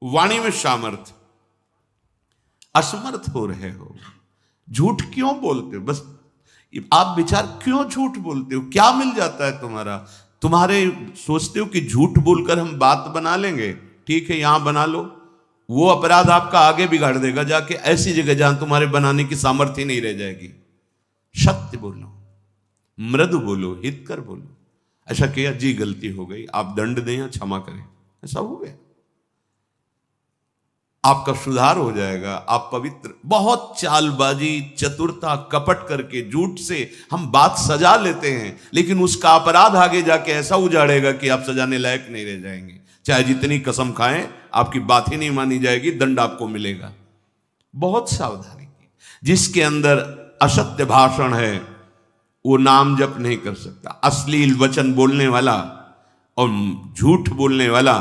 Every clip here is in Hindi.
वाणी में सामर्थ्य, असमर्थ हो रहे हो। झूठ क्यों बोलते हो? बस आप विचार, क्यों झूठ बोलते हो? क्या मिल जाता है तुम्हारे सोचते हो कि झूठ बोलकर हम बात बना लेंगे, ठीक है यहां बना लो, वो अपराध आपका आगे बिगाड़ देगा जाके ऐसी जगह जहां तुम्हारे बनाने की सामर्थ्य नहीं रह जाएगी। सत्य बोलो, मृदु बोलो, हितकर बोलो। ऐसा किया, जी गलती हो गई, आप दंड दें या क्षमा करें, ऐसा हो गया, आपका सुधार हो जाएगा, आप पवित्र। बहुत चालबाजी, चतुरता, कपट करके झूठ से हम बात सजा लेते हैं, लेकिन उसका अपराध आगे जाके ऐसा उजाड़ेगा कि आप सजाने लायक नहीं रह जाएंगे। चाहे जितनी कसम खाएं, आपकी बात ही नहीं मानी जाएगी, दंड आपको मिलेगा। बहुत सावधानी की। जिसके अंदर असत्य भाषण है वो नाम जप नहीं कर सकता। अश्लील वचन बोलने वाला और झूठ बोलने वाला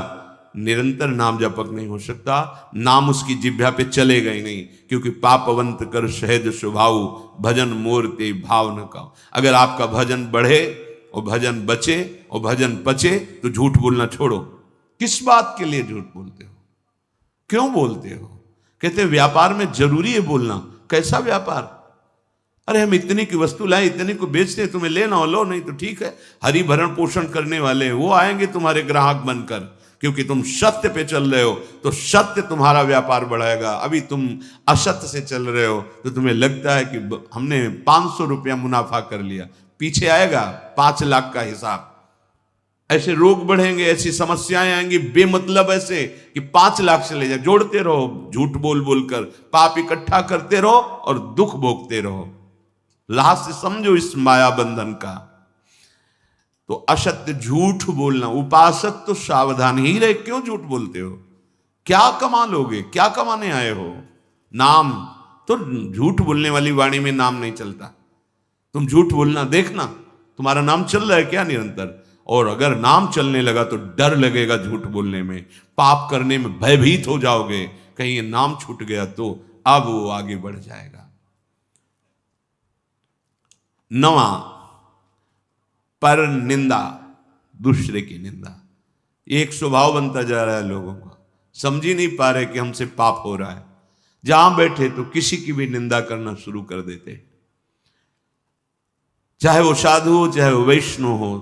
निरंतर नाम जपक नहीं हो सकता। नाम उसकी जिह्वा पे चलेगा ही नहीं, क्योंकि पापवंत कर सहज स्वभाव, भजन मोर ते भाव न का। अगर आपका भजन बढ़े और भजन बचे और भजन पचे तो झूठ बोलना छोड़ो। किस बात के लिए झूठ बोलते हो? क्यों बोलते हो? कहते व्यापार में जरूरी है बोलना। कैसा व्यापार? अरे हम इतनी की वस्तु लाए, इतनी को बेचते, तुम्हें लेना हो लो, नहीं तो ठीक है। हरि भरण पोषण करने वाले वो आएंगे तुम्हारे ग्राहक बनकर, क्योंकि तुम सत्य पे चल रहे हो तो सत्य तुम्हारा व्यापार बढ़ाएगा। अभी तुम असत्य से चल रहे हो तो तुम्हें लगता है कि हमने 500 रुपया मुनाफा कर लिया, पीछे आएगा 5 लाख का हिसाब। ऐसे रोग बढ़ेंगे, ऐसी समस्याएं आएंगी बेमतलब, ऐसे कि 5 लाख से ले जाए। जोड़ते रहो, झूठ बोल बोलकर पाप इकट्ठा करते रहो और दुख भोगते रहो। लास्ट समझो इस माया बंधन का। तो असत्य झूठ बोलना, उपासक तो सावधान ही रहे। क्यों झूठ बोलते हो? क्या कमा लोगे? क्या कमाने आए हो? नाम तो, झूठ बोलने वाली वाणी में नाम नहीं चलता। तुम झूठ बोलना देखना, तुम्हारा नाम चल रहा है क्या निरंतर? और अगर नाम चलने लगा तो डर लगेगा झूठ बोलने में, पाप करने में भयभीत हो जाओगे, कहीं ये नाम छूट गया तो। अब वो आगे बढ़ जाएगा। 9, पर निंदा, दूसरे की निंदा। एक स्वभाव बनता जा रहा है लोगों का, समझ ही नहीं पा रहे कि हमसे पाप हो रहा है। जहां बैठे तो किसी की भी निंदा करना शुरू कर देते, चाहे वो साधु हो चाहे वो वैष्णव हो।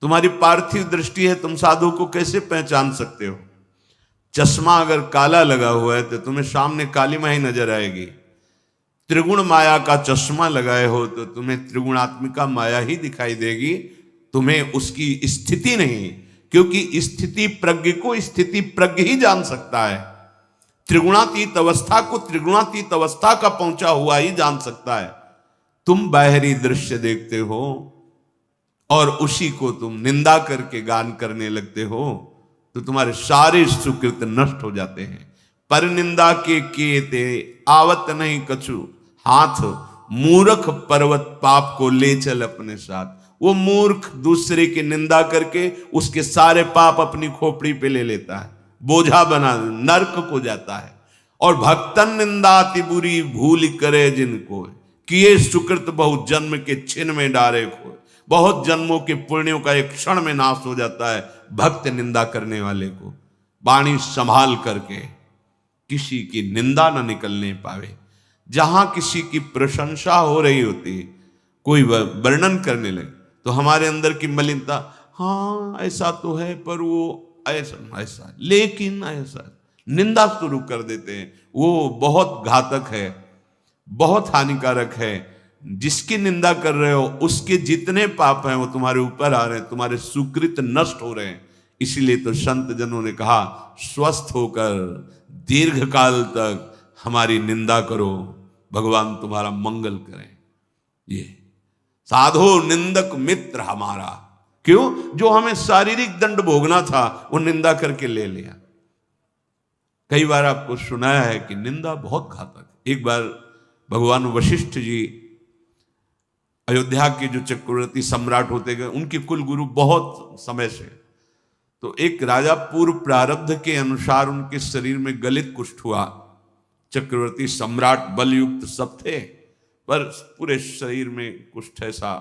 तुम्हारी पार्थिव दृष्टि है, तुम साधु को कैसे पहचान सकते हो? चश्मा अगर काला लगा हुआ है तो तुम्हें सामने काली माही नजर आएगी। त्रिगुण माया का चश्मा लगाए हो तो तुम्हें त्रिगुणात्मिका माया ही दिखाई देगी, तुम्हें उसकी स्थिति नहीं, क्योंकि स्थिति प्रज्ञ को स्थिति प्रज्ञ ही जान सकता है। त्रिगुणातीत अवस्था को त्रिगुणातीत अवस्था का पहुंचा हुआ ही जान सकता है। तुम बाहरी दृश्य देखते हो और उसी को तुम निंदा करके गान करने लगते हो तो तुम्हारे सारे सुकृत नष्ट हो जाते हैं। पर निंदा के ते आवत नहीं कछु हाथ, मूर्ख पर्वत पाप को ले चल अपने साथ। वो मूर्ख दूसरे की निंदा करके उसके सारे पाप अपनी खोपड़ी पे ले लेता है, बोझा बना नरक को जाता है। और भक्तन निंदा अति बुरी भूल करे जिनको, किए सुकृत बहुत जन्म के छिन में डारे खोए। बहुत जन्मों के पुण्यों का एक क्षण में नाश हो जाता है भक्त निंदा करने वाले को। वाणी संभाल करके किसी की निंदा न निकलने पावे। जहां किसी की प्रशंसा हो रही होती, कोई वर्णन करने लगे तो हमारे अंदर की मलिनता, हाँ ऐसा तो है पर वो ऐसा ऐसा, लेकिन ऐसा, निंदा शुरू कर देते हैं। वो बहुत घातक है, बहुत हानिकारक है। जिसकी निंदा कर रहे हो उसके जितने पाप हैं वो तुम्हारे ऊपर आ रहे हैं, तुम्हारे सुकृत नष्ट हो रहे हैं। इसीलिए तो संत जनों ने कहा, स्वस्थ होकर दीर्घ काल तक हमारी निंदा करो, भगवान तुम्हारा मंगल करें। ये साधो निंदक मित्र हमारा। क्यों? जो हमें शारीरिक दंड भोगना था वो निंदा करके ले लिया। कई बार आपको सुनाया है कि निंदा बहुत घातक है। एक बार भगवान वशिष्ठ जी अयोध्या के जो चक्रवर्ती सम्राट होते गए, उनके कुल गुरु बहुत समय से, तो एक राजा पूर्व प्रारब्ध के अनुसार उनके शरीर में गलित कुष्ठ हुआ। चक्रवर्ती सम्राट बलयुक्त सब थे पर पूरे शरीर में कुष्ठ ऐसा,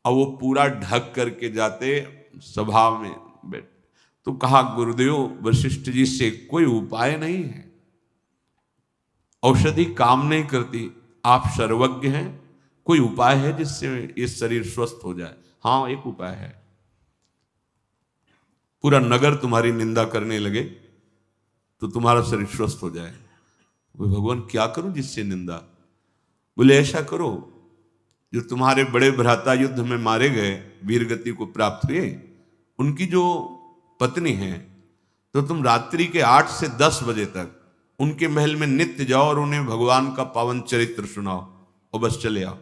और वो पूरा ढक करके जाते सभा में बैठ, तो कहा गुरुदेव वशिष्ठ जी से कोई उपाय नहीं है, औषधि काम नहीं करती, आप सर्वज्ञ हैं, कोई उपाय है जिससे ये शरीर स्वस्थ हो जाए? हाँ एक उपाय है, पूरा नगर तुम्हारी निंदा करने लगे तो तुम्हारा शरीर स्वस्थ हो जाए। बोले भगवान क्या करूं जिससे निंदा? बोले ऐसा करो, जो तुम्हारे बड़े भ्राता युद्ध में मारे गए, वीरगति को प्राप्त हुए, उनकी जो पत्नी है, तो तुम रात्रि के 8 से 10 बजे तक उनके महल में नित्य जाओ और उन्हें भगवान का पावन चरित्र सुनाओ और बस चले आओ।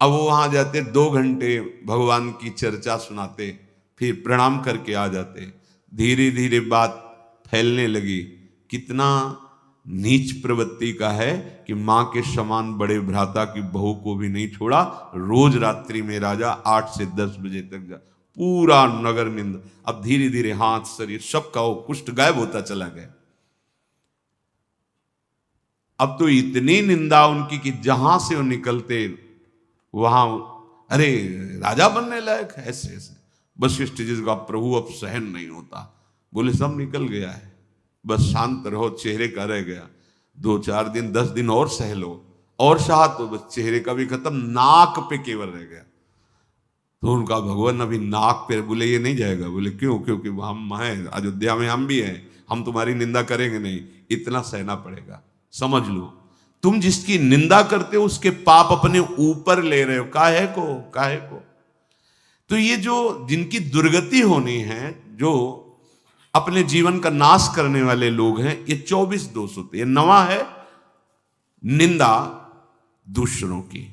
अब वो वहां जाते, 2 घंटे भगवान की चर्चा सुनाते, फिर प्रणाम करके आ जाते। धीरे धीरे बात फैलने लगी, कितना नीच प्रवृत्ति का है कि मां के समान बड़े भ्राता की बहू को भी नहीं छोड़ा, रोज रात्रि में राजा 8 से 10 बजे तक जा, पूरा नगर निंदा। अब धीरे धीरे हाथ शरीर सबका वो कुष्ठ गायब होता चला गया। अब तो इतनी निंदा उनकी कि जहां से वो निकलते वहां अरे राजा बनने लायक है, ऐसे ऐसे। वशिष्ठ जी का प्रभु अब सहन नहीं होता, बोले सब निकल गया है, बस शांत रहो, चेहरे का रह गया, 2-4 दिन 10 दिन और सह लो, और सहा तो बस चेहरे का भी खत्म, नाक पे केवल रह गया। तो उनका भगवान अभी नाक पे, बोले ये नहीं जाएगा। बोले क्यों? क्योंकि हम हैं अयोध्या में, हम भी हैं, हम तुम्हारी निंदा करेंगे नहीं, इतना सहना पड़ेगा। समझ लो तुम जिसकी निंदा करते हो उसके पाप अपने ऊपर ले रहे हो, काहे को। तो ये जो जिनकी दुर्गति होनी है, जो अपने जीवन का नाश करने वाले लोग हैं, ये 24 दोष होते हैं। नवा है निंदा दूसरों की,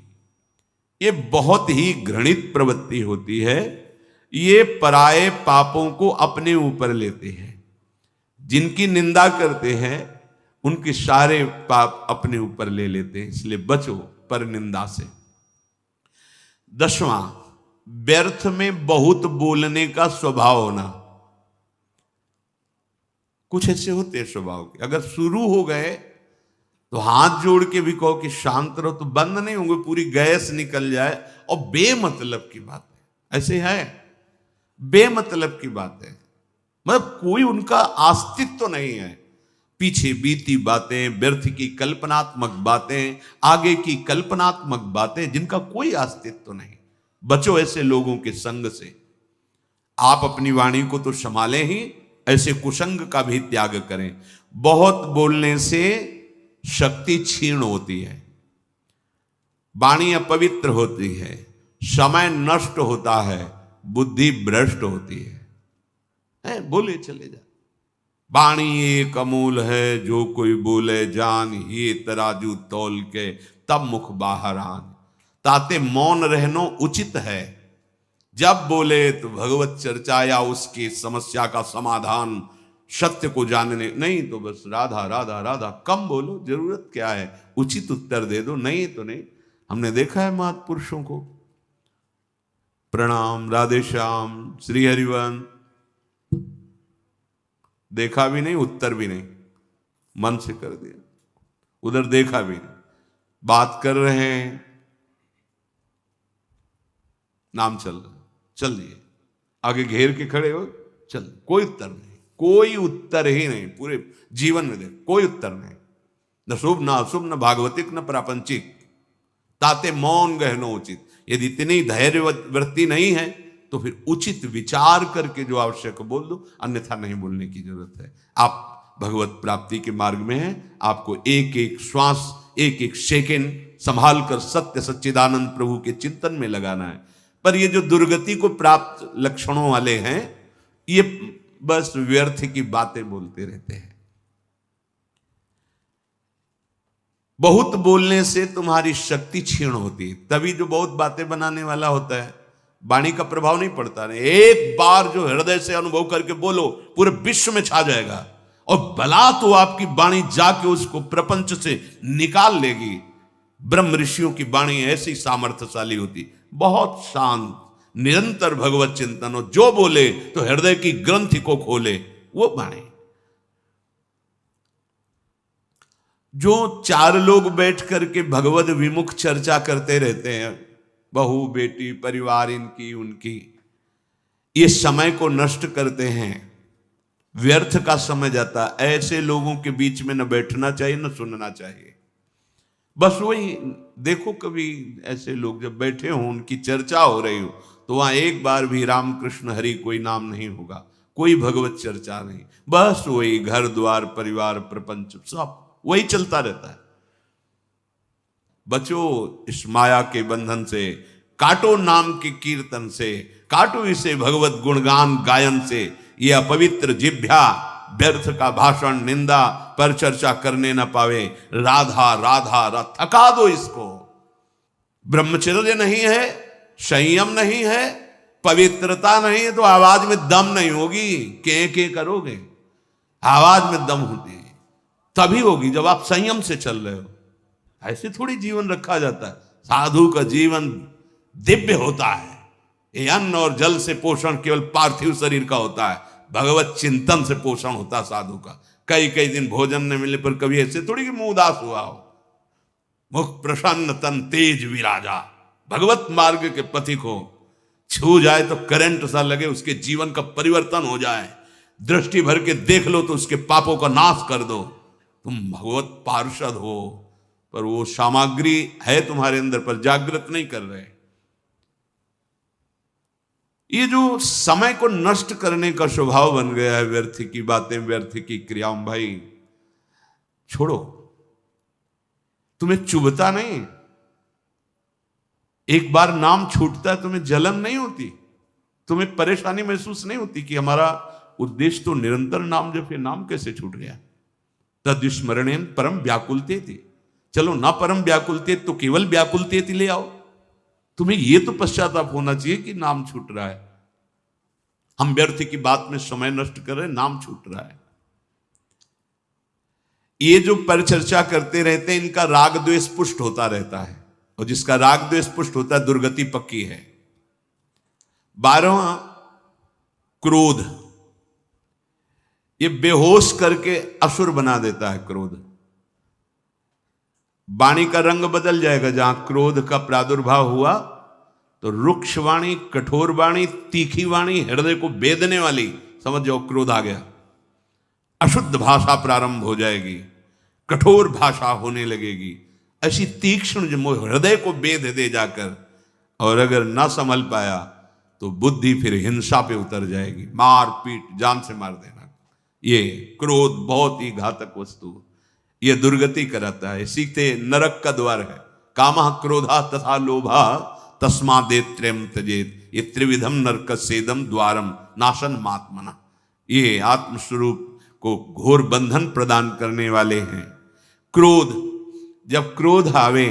ये बहुत ही घृणित प्रवृत्ति होती है। ये पराये पापों को अपने ऊपर लेते हैं, जिनकी निंदा करते हैं उनके सारे पाप अपने ऊपर ले लेते हैं, इसलिए बचो पर निंदा से। 10वां, व्यर्थ में बहुत बोलने का स्वभाव होना। कुछ ऐसे होते हैं स्वभाव के, अगर शुरू हो गए तो हाथ जोड़ के भी कहो कि शांत रहो तो बंद नहीं होंगे, पूरी गैस निकल जाए। और बेमतलब की बात है, ऐसे है, बेमतलब की बात है, मतलब कोई उनका अस्तित्व तो नहीं है। पीछे बीती बातें, व्यर्थ की कल्पनात्मक बातें, आगे की कल्पनात्मक बातें, जिनका कोई अस्तित्व नहीं। बचो ऐसे लोगों के संग से। आप अपनी वाणी को तो संभालें ही, ऐसे कुसंग का भी त्याग करें। बहुत बोलने से शक्ति क्षीण होती है, वाणी अपवित्र होती है, समय नष्ट होता है, बुद्धि भ्रष्ट होती है। बोले चले जा। वाणी एक अमूल है, जो कोई बोले जान, ये तराजू तौल के तब मुख बाहर आन। ताते मौन रहनो उचित है, जब बोले तो भगवत चर्चा या उसकी समस्या का समाधान, सत्य को जानने, नहीं तो बस राधा राधा राधा, कम बोलो, जरूरत क्या है, उचित उत्तर दे दो, नहीं तो नहीं। हमने देखा है महापुरुषों को। प्रणाम, राधे श्याम, श्री हरिवंश, देखा भी नहीं, उत्तर भी नहीं, मन से कर दिया, उधर देखा भी नहीं, बात कर रहे हैं, नाम चल रहा, चल दिए, आगे घेर के खड़े हो, चल, कोई उत्तर नहीं, कोई उत्तर ही नहीं। पूरे जीवन में देख कोई उत्तर नहीं, न शुभ न अशुभ, न भागवतिक न प्रापंचिक। ताते मौन गहनो उचित। यदि इतनी धैर्य वृत्ति नहीं है तो फिर उचित विचार करके जो आवश्यक बोल दो, अन्यथा नहीं बोलने की जरूरत है। आप भगवत प्राप्ति के मार्ग में हैं, आपको एक एक श्वास, एक एक सेकंड संभाल कर सत्य सच्चिदानंद प्रभु के चिंतन में लगाना है। पर ये जो दुर्गति को प्राप्त लक्षणों वाले हैं, ये बस व्यर्थ की बातें बोलते रहते हैं। बहुत बोलने से तुम्हारी शक्ति क्षीण होती है, तभी जो बहुत बातें बनाने वाला होता है, वाणी का प्रभाव नहीं पड़ता। नहीं, एक बार जो हृदय से अनुभव करके बोलो, पूरे विश्व में छा जाएगा, और भला तो आपकी वाणी जाके उसको प्रपंच से निकाल लेगी। ब्रह्म ऋषियों की वाणी ऐसी सामर्थ्यशाली होती, बहुत शांत, निरंतर भगवत चिंतन हो, जो बोले तो हृदय की ग्रंथि को खोले, वो वाणी। जो 4 लोग बैठ करके भगवत विमुख चर्चा करते रहते हैं, बहू बेटी परिवार इनकी उनकी, ये समय को नष्ट करते हैं, व्यर्थ का समय जाता। ऐसे लोगों के बीच में न बैठना चाहिए न सुनना चाहिए। बस वही देखो, कभी ऐसे लोग जब बैठे हों, उनकी चर्चा हो रही हो, तो वहां एक बार भी राम कृष्ण हरि कोई नाम नहीं होगा, कोई भगवत चर्चा नहीं, बस वही घर द्वार परिवार प्रपंच सब वही चलता रहता है। बचो इस माया के बंधन से, काटो नाम के कीर्तन से, काटो इसे भगवत गुणगान गायन से। ये अपवित्र जिह्वा व्यर्थ का भाषण निंदा पर चर्चा करने न पावे। राधा राधा रा, थका दो इसको। ब्रह्मचर्य नहीं है, संयम नहीं है, पवित्रता नहीं है, तो आवाज में दम नहीं होगी। के करोगे, आवाज में दम होती है तभी होगी जब आप संयम से चल रहे हो। ऐसे थोड़ी जीवन रखा जाता है। साधु का जीवन दिव्य होता है। ये अन्न और जल से पोषण केवल पार्थिव शरीर का होता है, भगवत चिंतन से पोषण होता है साधु का। कई कई दिन भोजन न मिलने पर कभी ऐसे थोड़ी कि मुंह उदास हुआ हो। मुख प्रसन्न तन तेज विराजा। भगवत मार्ग के पथिक हो, छू जाए तो करंट सा लगे, उसके जीवन का परिवर्तन हो जाए। दृष्टि भर के देख लो तो उसके पापों का नाश कर दो। तुम भगवत पार्षद हो, पर वो सामग्री है तुम्हारे अंदर पर जागृत नहीं कर रहे। ये जो समय को नष्ट करने का स्वभाव बन गया है, व्यर्थ की बातें, व्यर्थ की क्रियाओं, भाई छोड़ो। तुम्हें चुभता नहीं? एक बार नाम छूटता है, तुम्हें जलन नहीं होती? तुम्हें परेशानी महसूस नहीं होती कि हमारा उद्देश्य तो निरंतर नाम जप है, नाम कैसे छूट गया? तद्विस्मरणेन परम व्याकुलते थी। चलो ना परम व्याकुलते तो केवल व्याकुलते थी ले आओ। तुम्हें यह तो पश्चाताप होना चाहिए कि नाम छूट रहा है, हम व्यर्थ की बात में समय नष्ट कर रहे हैं, नाम छूट रहा है। ये जो परिचर्चा करते रहते हैं, इनका राग द्वेष पुष्ट होता रहता है, और जिसका राग द्वेष पुष्ट होता है दुर्गति पक्की है। 12वां क्रोध, ये बेहोश करके असुर बना देता है। क्रोध वाणी का रंग बदल जाएगा। जहां क्रोध का प्रादुर्भाव हुआ तो रुक्ष वाणी, कठोर वाणी, तीखी वाणी, हृदय को बेधने वाली, समझ जाओ क्रोध आ गया। अशुद्ध भाषा प्रारंभ हो जाएगी, कठोर भाषा होने लगेगी, ऐसी तीक्ष्ण जो हृदय को बेध दे जाकर। और अगर ना संभल पाया तो बुद्धि फिर हिंसा पे उतर जाएगी, मार पीट, जान से मार देना। ये क्रोध बहुत ही घातक वस्तु, ये दुर्गति कराता है, सीधे नरक का द्वार है। कामः क्रोधा तथा लोभा तस्मादेत्रयम् त्यजेत, ये त्रिविधम नरक सेदम द्वारम नाशन मात्मना। ये आत्मस्वरूप को घोर बंधन प्रदान करने वाले हैं। क्रोध, जब क्रोध आवे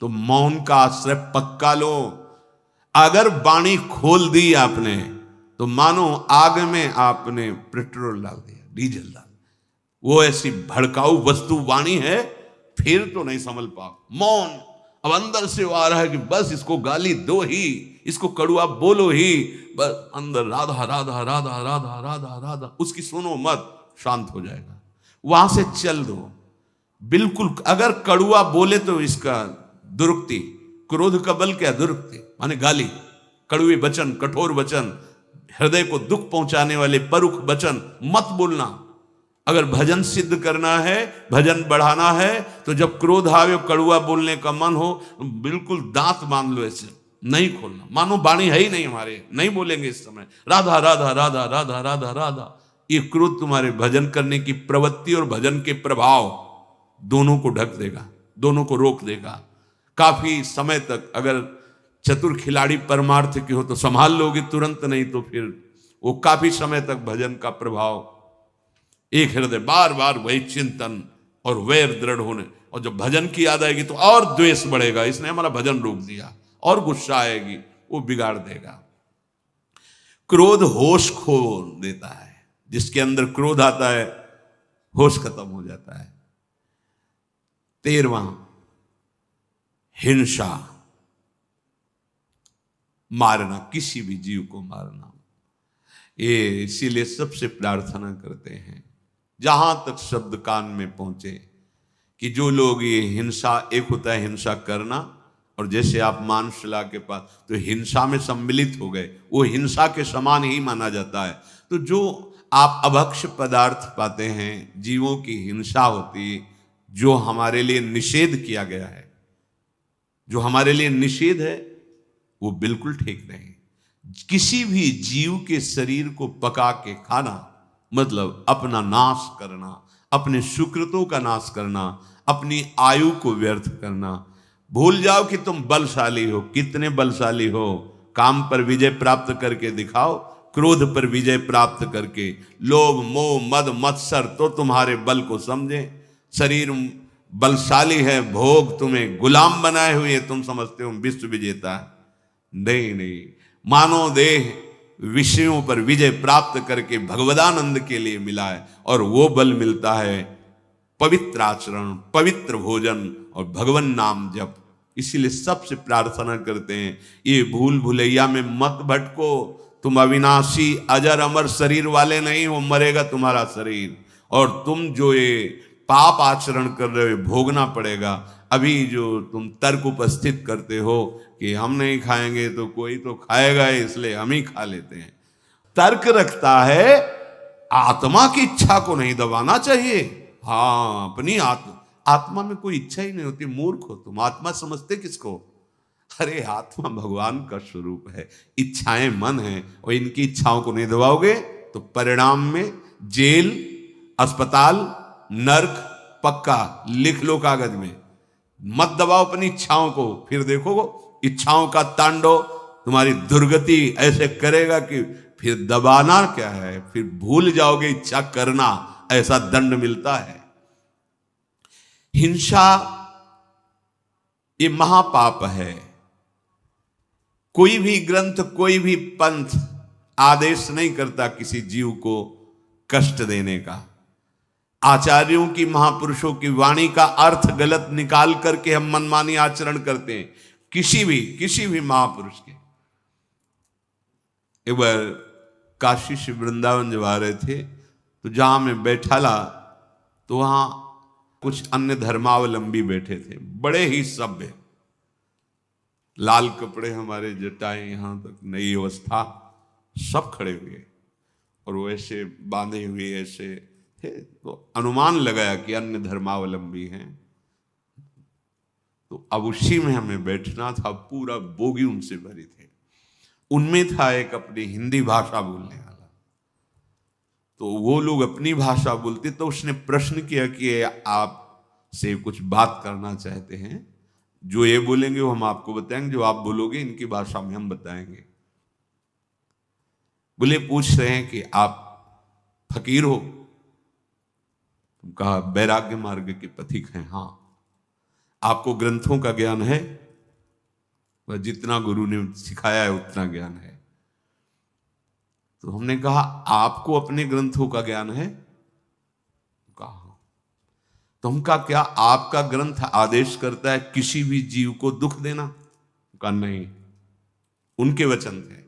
तो मौन का आश्रय पक्का लो। अगर वाणी खोल दी आपने तो मानो आग में आपने पेट्रोल डाल दिया, डीजल डाल। वो ऐसी भड़काऊ वस्तु वाणी है, फिर तो नहीं संभल पाओ। मौन, अब अंदर से वो आ रहा है कि बस इसको गाली दो ही, इसको कड़ुआ बोलो ही, बस अंदर राधा राधा राधा राधा राधा राधा, उसकी सुनो मत, शांत हो जाएगा। वहां से चल दो बिल्कुल। अगर कड़ुआ बोले तो इसका दुरुक्ति, क्रोध का बल क्या? दुरुक्ति माने गाली, कड़ुए वचन, कठोर वचन, हृदय को दुख पहुंचाने वाले परुख वचन मत बोलना। अगर भजन सिद्ध करना है, भजन बढ़ाना है, तो जब क्रोध आवे, कड़ुआ बोलने का मन हो, बिल्कुल दांत बांध लो, ऐसे नहीं खोलना, मानो वाणी है ही नहीं हमारे, नहीं बोलेंगे इस समय राधा राधा राधा राधा राधा राधा। ये क्रोध तुम्हारे भजन करने की प्रवृत्ति और भजन के प्रभाव दोनों को ढक देगा, दोनों को रोक देगा। काफी समय तक अगर चतुर खिलाड़ी परमार्थ के हो तो संभाल लोगे तुरंत, नहीं तो फिर वो काफी समय तक भजन का प्रभाव, एक हृदय बार बार वही चिंतन और वैर दृढ़ होने। और जब भजन की याद आएगी तो और द्वेष बढ़ेगा, इसने हमारा भजन रोक दिया, और गुस्सा आएगी, वो बिगाड़ देगा। क्रोध होश खो देता है, जिसके अंदर क्रोध आता है होश खत्म हो जाता है। 13वां हिंसा, मारना, किसी भी जीव को मारना। ये इसीलिए सबसे प्रार्थना करते हैं, जहां तक शब्द कान में पहुंचे, कि जो लोग ये हिंसा, एक होता है हिंसा करना और जैसे आप मानसला के पास तो हिंसा में सम्मिलित हो गए, वो हिंसा के समान ही माना जाता है। तो जो आप अभक्ष्य पदार्थ पाते हैं, जीवों की हिंसा होती है, जो हमारे लिए निषेध किया गया है, जो हमारे लिए निषेध है, वो बिल्कुल ठीक नहीं। किसी भी जीव के शरीर को पका के खाना मतलब अपना नाश करना, अपने सुकृतों का नाश करना, अपनी आयु को व्यर्थ करना। भूल जाओ कि तुम बलशाली हो, कितने बलशाली हो, काम पर विजय प्राप्त करके दिखाओ, क्रोध पर विजय प्राप्त करके। लोभ मोह मद मत्सर तो तुम्हारे बल को समझे। शरीर बलशाली है, भोग तुम्हें गुलाम बनाए हुए, तुम समझते हो विश्व विजेता है। नहीं नहीं, मानो देह विषयों पर विजय प्राप्त करके भगवदानंद के लिए मिला है, और वो बल मिलता है पवित्र आचरण, पवित्र भोजन और भगवान नाम जप। इसीलिए सबसे प्रार्थना करते हैं, ये भूल भुलैया में मत भटको। तुम अविनाशी अजर अमर शरीर वाले नहीं हो, मरेगा तुम्हारा शरीर, और तुम जो ये पाप आचरण कर रहे हो भोगना पड़ेगा। अभी जो तुम तर्क उपस्थित करते हो कि हम नहीं खाएंगे तो कोई तो खाएगा, इसलिए हम ही खा लेते हैं, तर्क रखता है आत्मा की इच्छा को नहीं दबाना चाहिए। हाँ, अपनी आत्मा में कोई इच्छा ही नहीं होती, मूर्ख हो तुम। आत्मा समझते किसको? अरे आत्मा भगवान का स्वरूप है, इच्छाएं मन है, और इनकी इच्छाओं को नहीं दबाओगे तो परिणाम में जेल, अस्पताल, नर्क पक्का। लिख लो कागज में, मत दबाओ अपनी इच्छाओं को, फिर देखो इच्छाओं का तांडव तुम्हारी दुर्गति ऐसे करेगा कि फिर दबाना क्या है, फिर भूल जाओगे इच्छा करना, ऐसा दंड मिलता है। हिंसा ये महापाप है। कोई भी ग्रंथ, कोई भी पंथ आदेश नहीं करता किसी जीव को कष्ट देने का। आचार्यों की, महापुरुषों की वाणी का अर्थ गलत निकाल करके हम मनमानी आचरण करते हैं, किसी भी महापुरुष के। एक बार काशी से वृंदावन जब आ रहे थे, तो जहां मैं बैठा ला तो वहां कुछ अन्य धर्मावलंबी बैठे थे, बड़े ही सभ्य, लाल कपड़े, हमारे जटाएं यहां तक, नई अवस्था, सब खड़े हुए और वो ऐसे बांधे हुए ऐसे थे। तो अनुमान लगाया कि अन्य धर्मावलंबी हैं। तो अब उसी में हमें बैठना था, पूरा बोगी उनसे भरी थे। उनमें था एक अपनी हिंदी भाषा बोलने वाला, तो वो लोग अपनी भाषा बोलते, तो उसने प्रश्न किया कि आप से कुछ बात करना चाहते हैं, जो ये बोलेंगे वो हम आपको बताएंगे, जो आप बोलोगे इनकी भाषा में हम बताएंगे। बोले, पूछ रहे हैं कि आप फकीर हो? तुम कहा वैराग्य मार्ग के पथिक हैं। हाँ। आपको ग्रंथों का ज्ञान है? वह जितना गुरु ने सिखाया है उतना ज्ञान है। तो हमने कहा आपको अपने ग्रंथों का ज्ञान है? कहा। तो हम कहा क्या आपका ग्रंथ आदेश करता है किसी भी जीव को दुख देना? कहा नहीं, उनके वचन थे।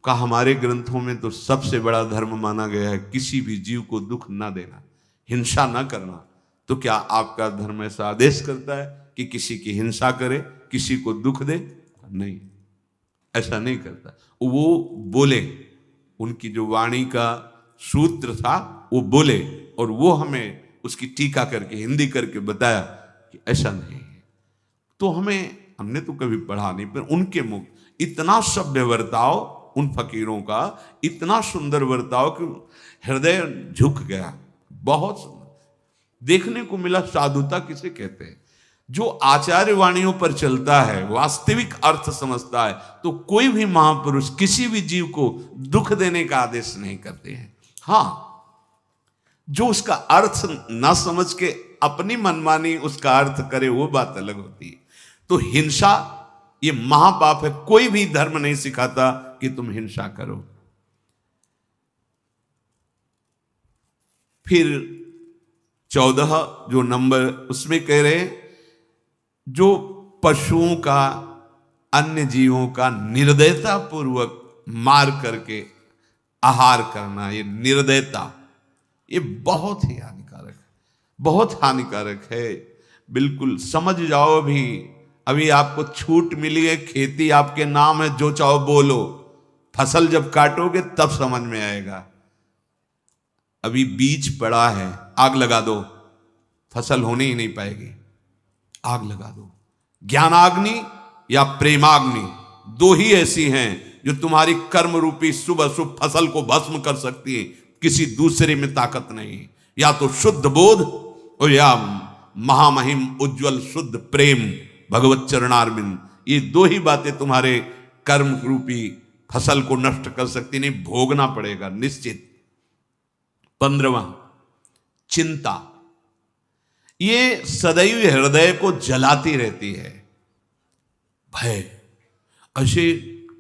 कहा हमारे ग्रंथों में तो सबसे बड़ा धर्म माना गया है किसी भी जीव को दुख ना देना, हिंसा ना करना। तो क्या आपका धर्म ऐसा आदेश करता है कि किसी की हिंसा करे, किसी को दुख दे? नहीं, ऐसा नहीं करता। वो बोले, उनकी जो वाणी का सूत्र था वो बोले, और वो हमें उसकी टीका करके हिंदी करके बताया कि ऐसा नहीं है। तो हमने तो कभी पढ़ा नहीं, पर उनके मुख इतना सभ्य वर्ताव, उन फकीरों का इतना सुंदर वर्ताव कि हृदय झुक गया। बहुत सुंदर देखने को मिला। साधुता किसे कहते हैं? जो आचार्य वाणियों पर चलता है, वास्तविक अर्थ समझता है, तो कोई भी महापुरुष किसी भी जीव को दुख देने का आदेश नहीं करते हैं। हाँ, जो उसका अर्थ ना समझ के अपनी मनमानी उसका अर्थ करे, वो बात अलग होती है। तो हिंसा ये महापाप है। कोई भी धर्म नहीं सिखाता कि तुम हिंसा करो। फिर 14 जो नंबर उसमें कह रहे हैं, जो पशुओं का, अन्य जीवों का निर्दयता पूर्वक मार करके आहार करना, ये निर्दयता, ये बहुत ही हानिकारक है, बहुत हानिकारक है। बिल्कुल समझ जाओ। अभी आपको छूट मिली है, खेती आपके नाम है, जो चाहो बोलो। फसल जब काटोगे तब समझ में आएगा। अभी बीज पड़ा है, आग लगा दो, फसल होने ही नहीं पाएगी। आग लगा दो। ज्ञानाग्नि या प्रेमाग्नि, दो ही ऐसी हैं जो तुम्हारी कर्म रूपी शुभ अशुभ फसल को भस्म कर सकती है। किसी दूसरे में ताकत नहीं। या तो शुद्ध बोध और या महामहिम उज्जवल शुद्ध प्रेम भगवत चरणारविंद। ये दो ही बातें तुम्हारे कर्म रूपी फसल को नष्ट कर सकती नहीं। भोगना पड़ेगा निश्चित। 15वां, चिंता। ये सदैव हृदय को जलाती रहती है। भय, ऐसे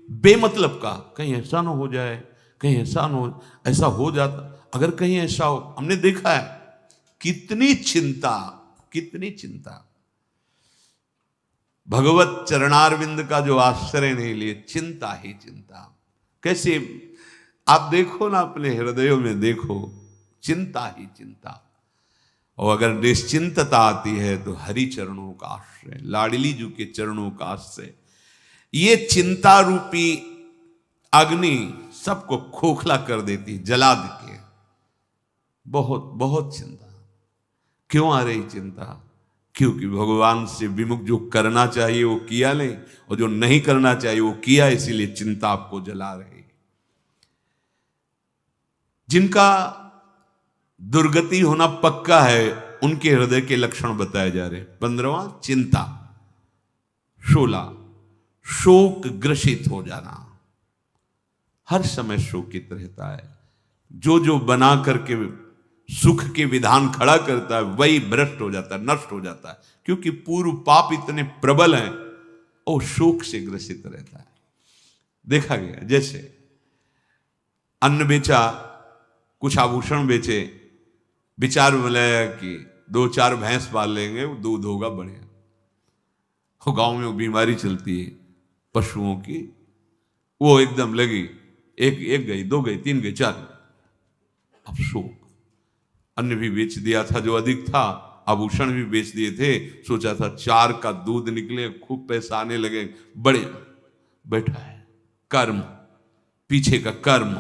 बेमतलब का, कहीं ऐसा ना हो जाए, कहीं ऐसा ना हो, ऐसा हो जाता, अगर कहीं ऐसा हो। हमने देखा है कितनी चिंता, कितनी चिंता। भगवत चरणारविंद का जो आश्रय नहीं लिए, चिंता ही चिंता। कैसे आप देखो ना, अपने हृदयों में देखो, चिंता ही चिंता। और अगर निश्चिंतता आती है तो हरि चरणों का आश्रय, लाडली जी के चरणों का आश्रय। ये चिंता रूपी अग्नि सबको खोखला कर देती, जला देती है। बहुत बहुत चिंता। क्यों आ रही चिंता? क्योंकि भगवान से विमुख जो करना चाहिए वो किया नहीं, और जो नहीं करना चाहिए वो किया, इसीलिए चिंता आपको जला रही। जिनका दुर्गति होना पक्का है, उनके हृदय के लक्षण बताए जा रहे। 15वां, चिंता। 16, शोक ग्रसित हो जाना। हर समय शोकित रहता है। जो जो बना करके सुख के विधान खड़ा करता है वही भ्रष्ट हो जाता है, नष्ट हो जाता है। क्योंकि पूर्व पाप इतने प्रबल हैं और शोक से ग्रसित रहता है। देखा गया, जैसे अन्न बेचा, कुछ आभूषण बेचे, विचार बनाया कि 2-4 भैंस पाल लेंगे, वो दूध होगा बढ़िया। वो गांव में वो बीमारी चलती है पशुओं की, वो एकदम लगी, एक गई, 2 गई, 3 गई, 4। अब शोक। अन्न भी बेच दिया था जो अधिक था, आभूषण भी बेच दिए थे, सोचा था 4 का दूध निकले, खूब पैसा आने लगे, बड़े। बैठा है कर्म, पीछे का कर्म,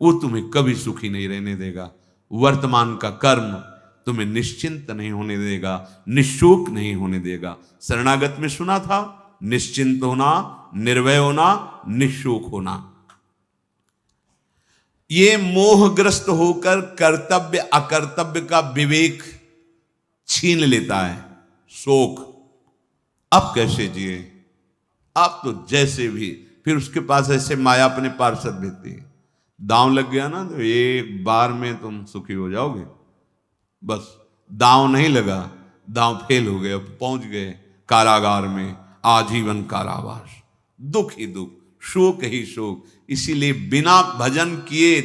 वो तुम्हें कभी सुखी नहीं रहने देगा। वर्तमान का कर्म तुम्हें निश्चिंत नहीं होने देगा, निशोक नहीं होने देगा। शरणागत में सुना था, निश्चिंत होना, निर्भय होना, निशोक होना। ये मोहग्रस्त होकर कर्तव्य अकर्तव्य का विवेक छीन लेता है शोक। अब कैसे जिए? आप तो जैसे भी, फिर उसके पास ऐसे माया अपने पार्षद भेजती है। दांव लग गया ना तो एक बार में तुम सुखी हो जाओगे। बस दांव नहीं लगा, दांव फेल हो गए, अब पहुंच गए कारागार में, आजीवन कारावास। दुख ही दुख, शोक ही शोक। इसीलिए बिना भजन किए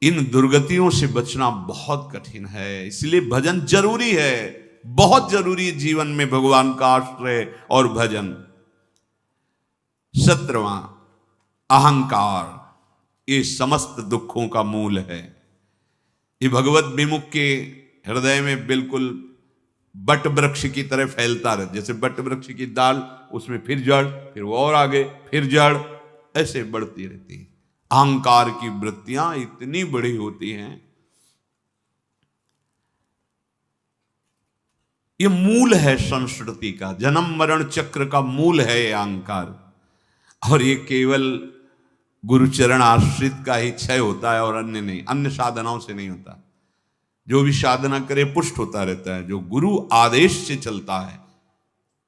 इन दुर्गतियों से बचना बहुत कठिन है। इसलिए भजन जरूरी है, बहुत जरूरी है जीवन में, भगवान का आश्रय और भजन। 17वां, अहंकार। ये समस्त दुखों का मूल है। ये भगवत विमुख के हृदय में बिल्कुल बट वृक्ष की तरह फैलता रहे। जैसे बट वृक्ष की दाल, उसमें फिर जड़, फिर वो और आगे, फिर जड़, ऐसे बढ़ती रहती है। अहंकार की वृत्तियां इतनी बड़ी होती हैं। ये मूल है संस्कृति का, जन्म मरण चक्र का मूल है ये अहंकार। और ये केवल गुरुचरण आश्रित का ही क्षय होता है और अन्य नहीं, अन्य साधनाओं से नहीं होता। जो भी साधना करे पुष्ट होता रहता है। जो गुरु आदेश से चलता है,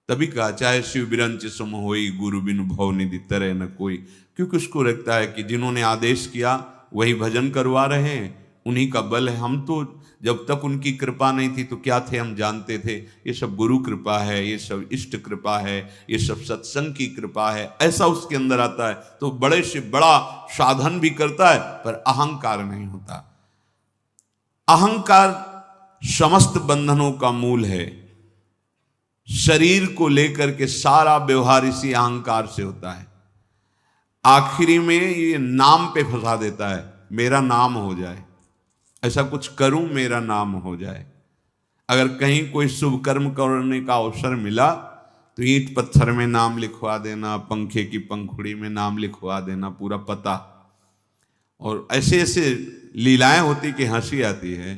तभी कहा चाहे शिव बिरंच सम होई, गुरु बिनु भव निधि तरह न कोई। क्योंकि उसको लगता है कि जिन्होंने आदेश किया वही भजन करवा रहे हैं, उन्हीं का बल है। हम तो जब तक उनकी कृपा नहीं थी तो क्या थे, हम जानते थे ये सब गुरु कृपा है, ये सब इष्ट कृपा है, ये सब सत्संग की कृपा है, ऐसा उसके अंदर आता है। तो बड़े से बड़ा साधन भी करता है, पर अहंकार नहीं होता। अहंकार समस्त बंधनों का मूल है। शरीर को लेकर के सारा व्यवहार इसी अहंकार से होता है। आखिरी में ये नाम पे फंसा देता है, मेरा नाम हो जाए, ऐसा कुछ करूं मेरा नाम हो जाए। अगर कहीं कोई शुभ कर्म करने का अवसर मिला तो ईंट पत्थर में नाम लिखवा देना, पंखे की पंखुड़ी में नाम लिखवा देना, पूरा पता। और ऐसे ऐसे लीलाएं होती कि हंसी आती है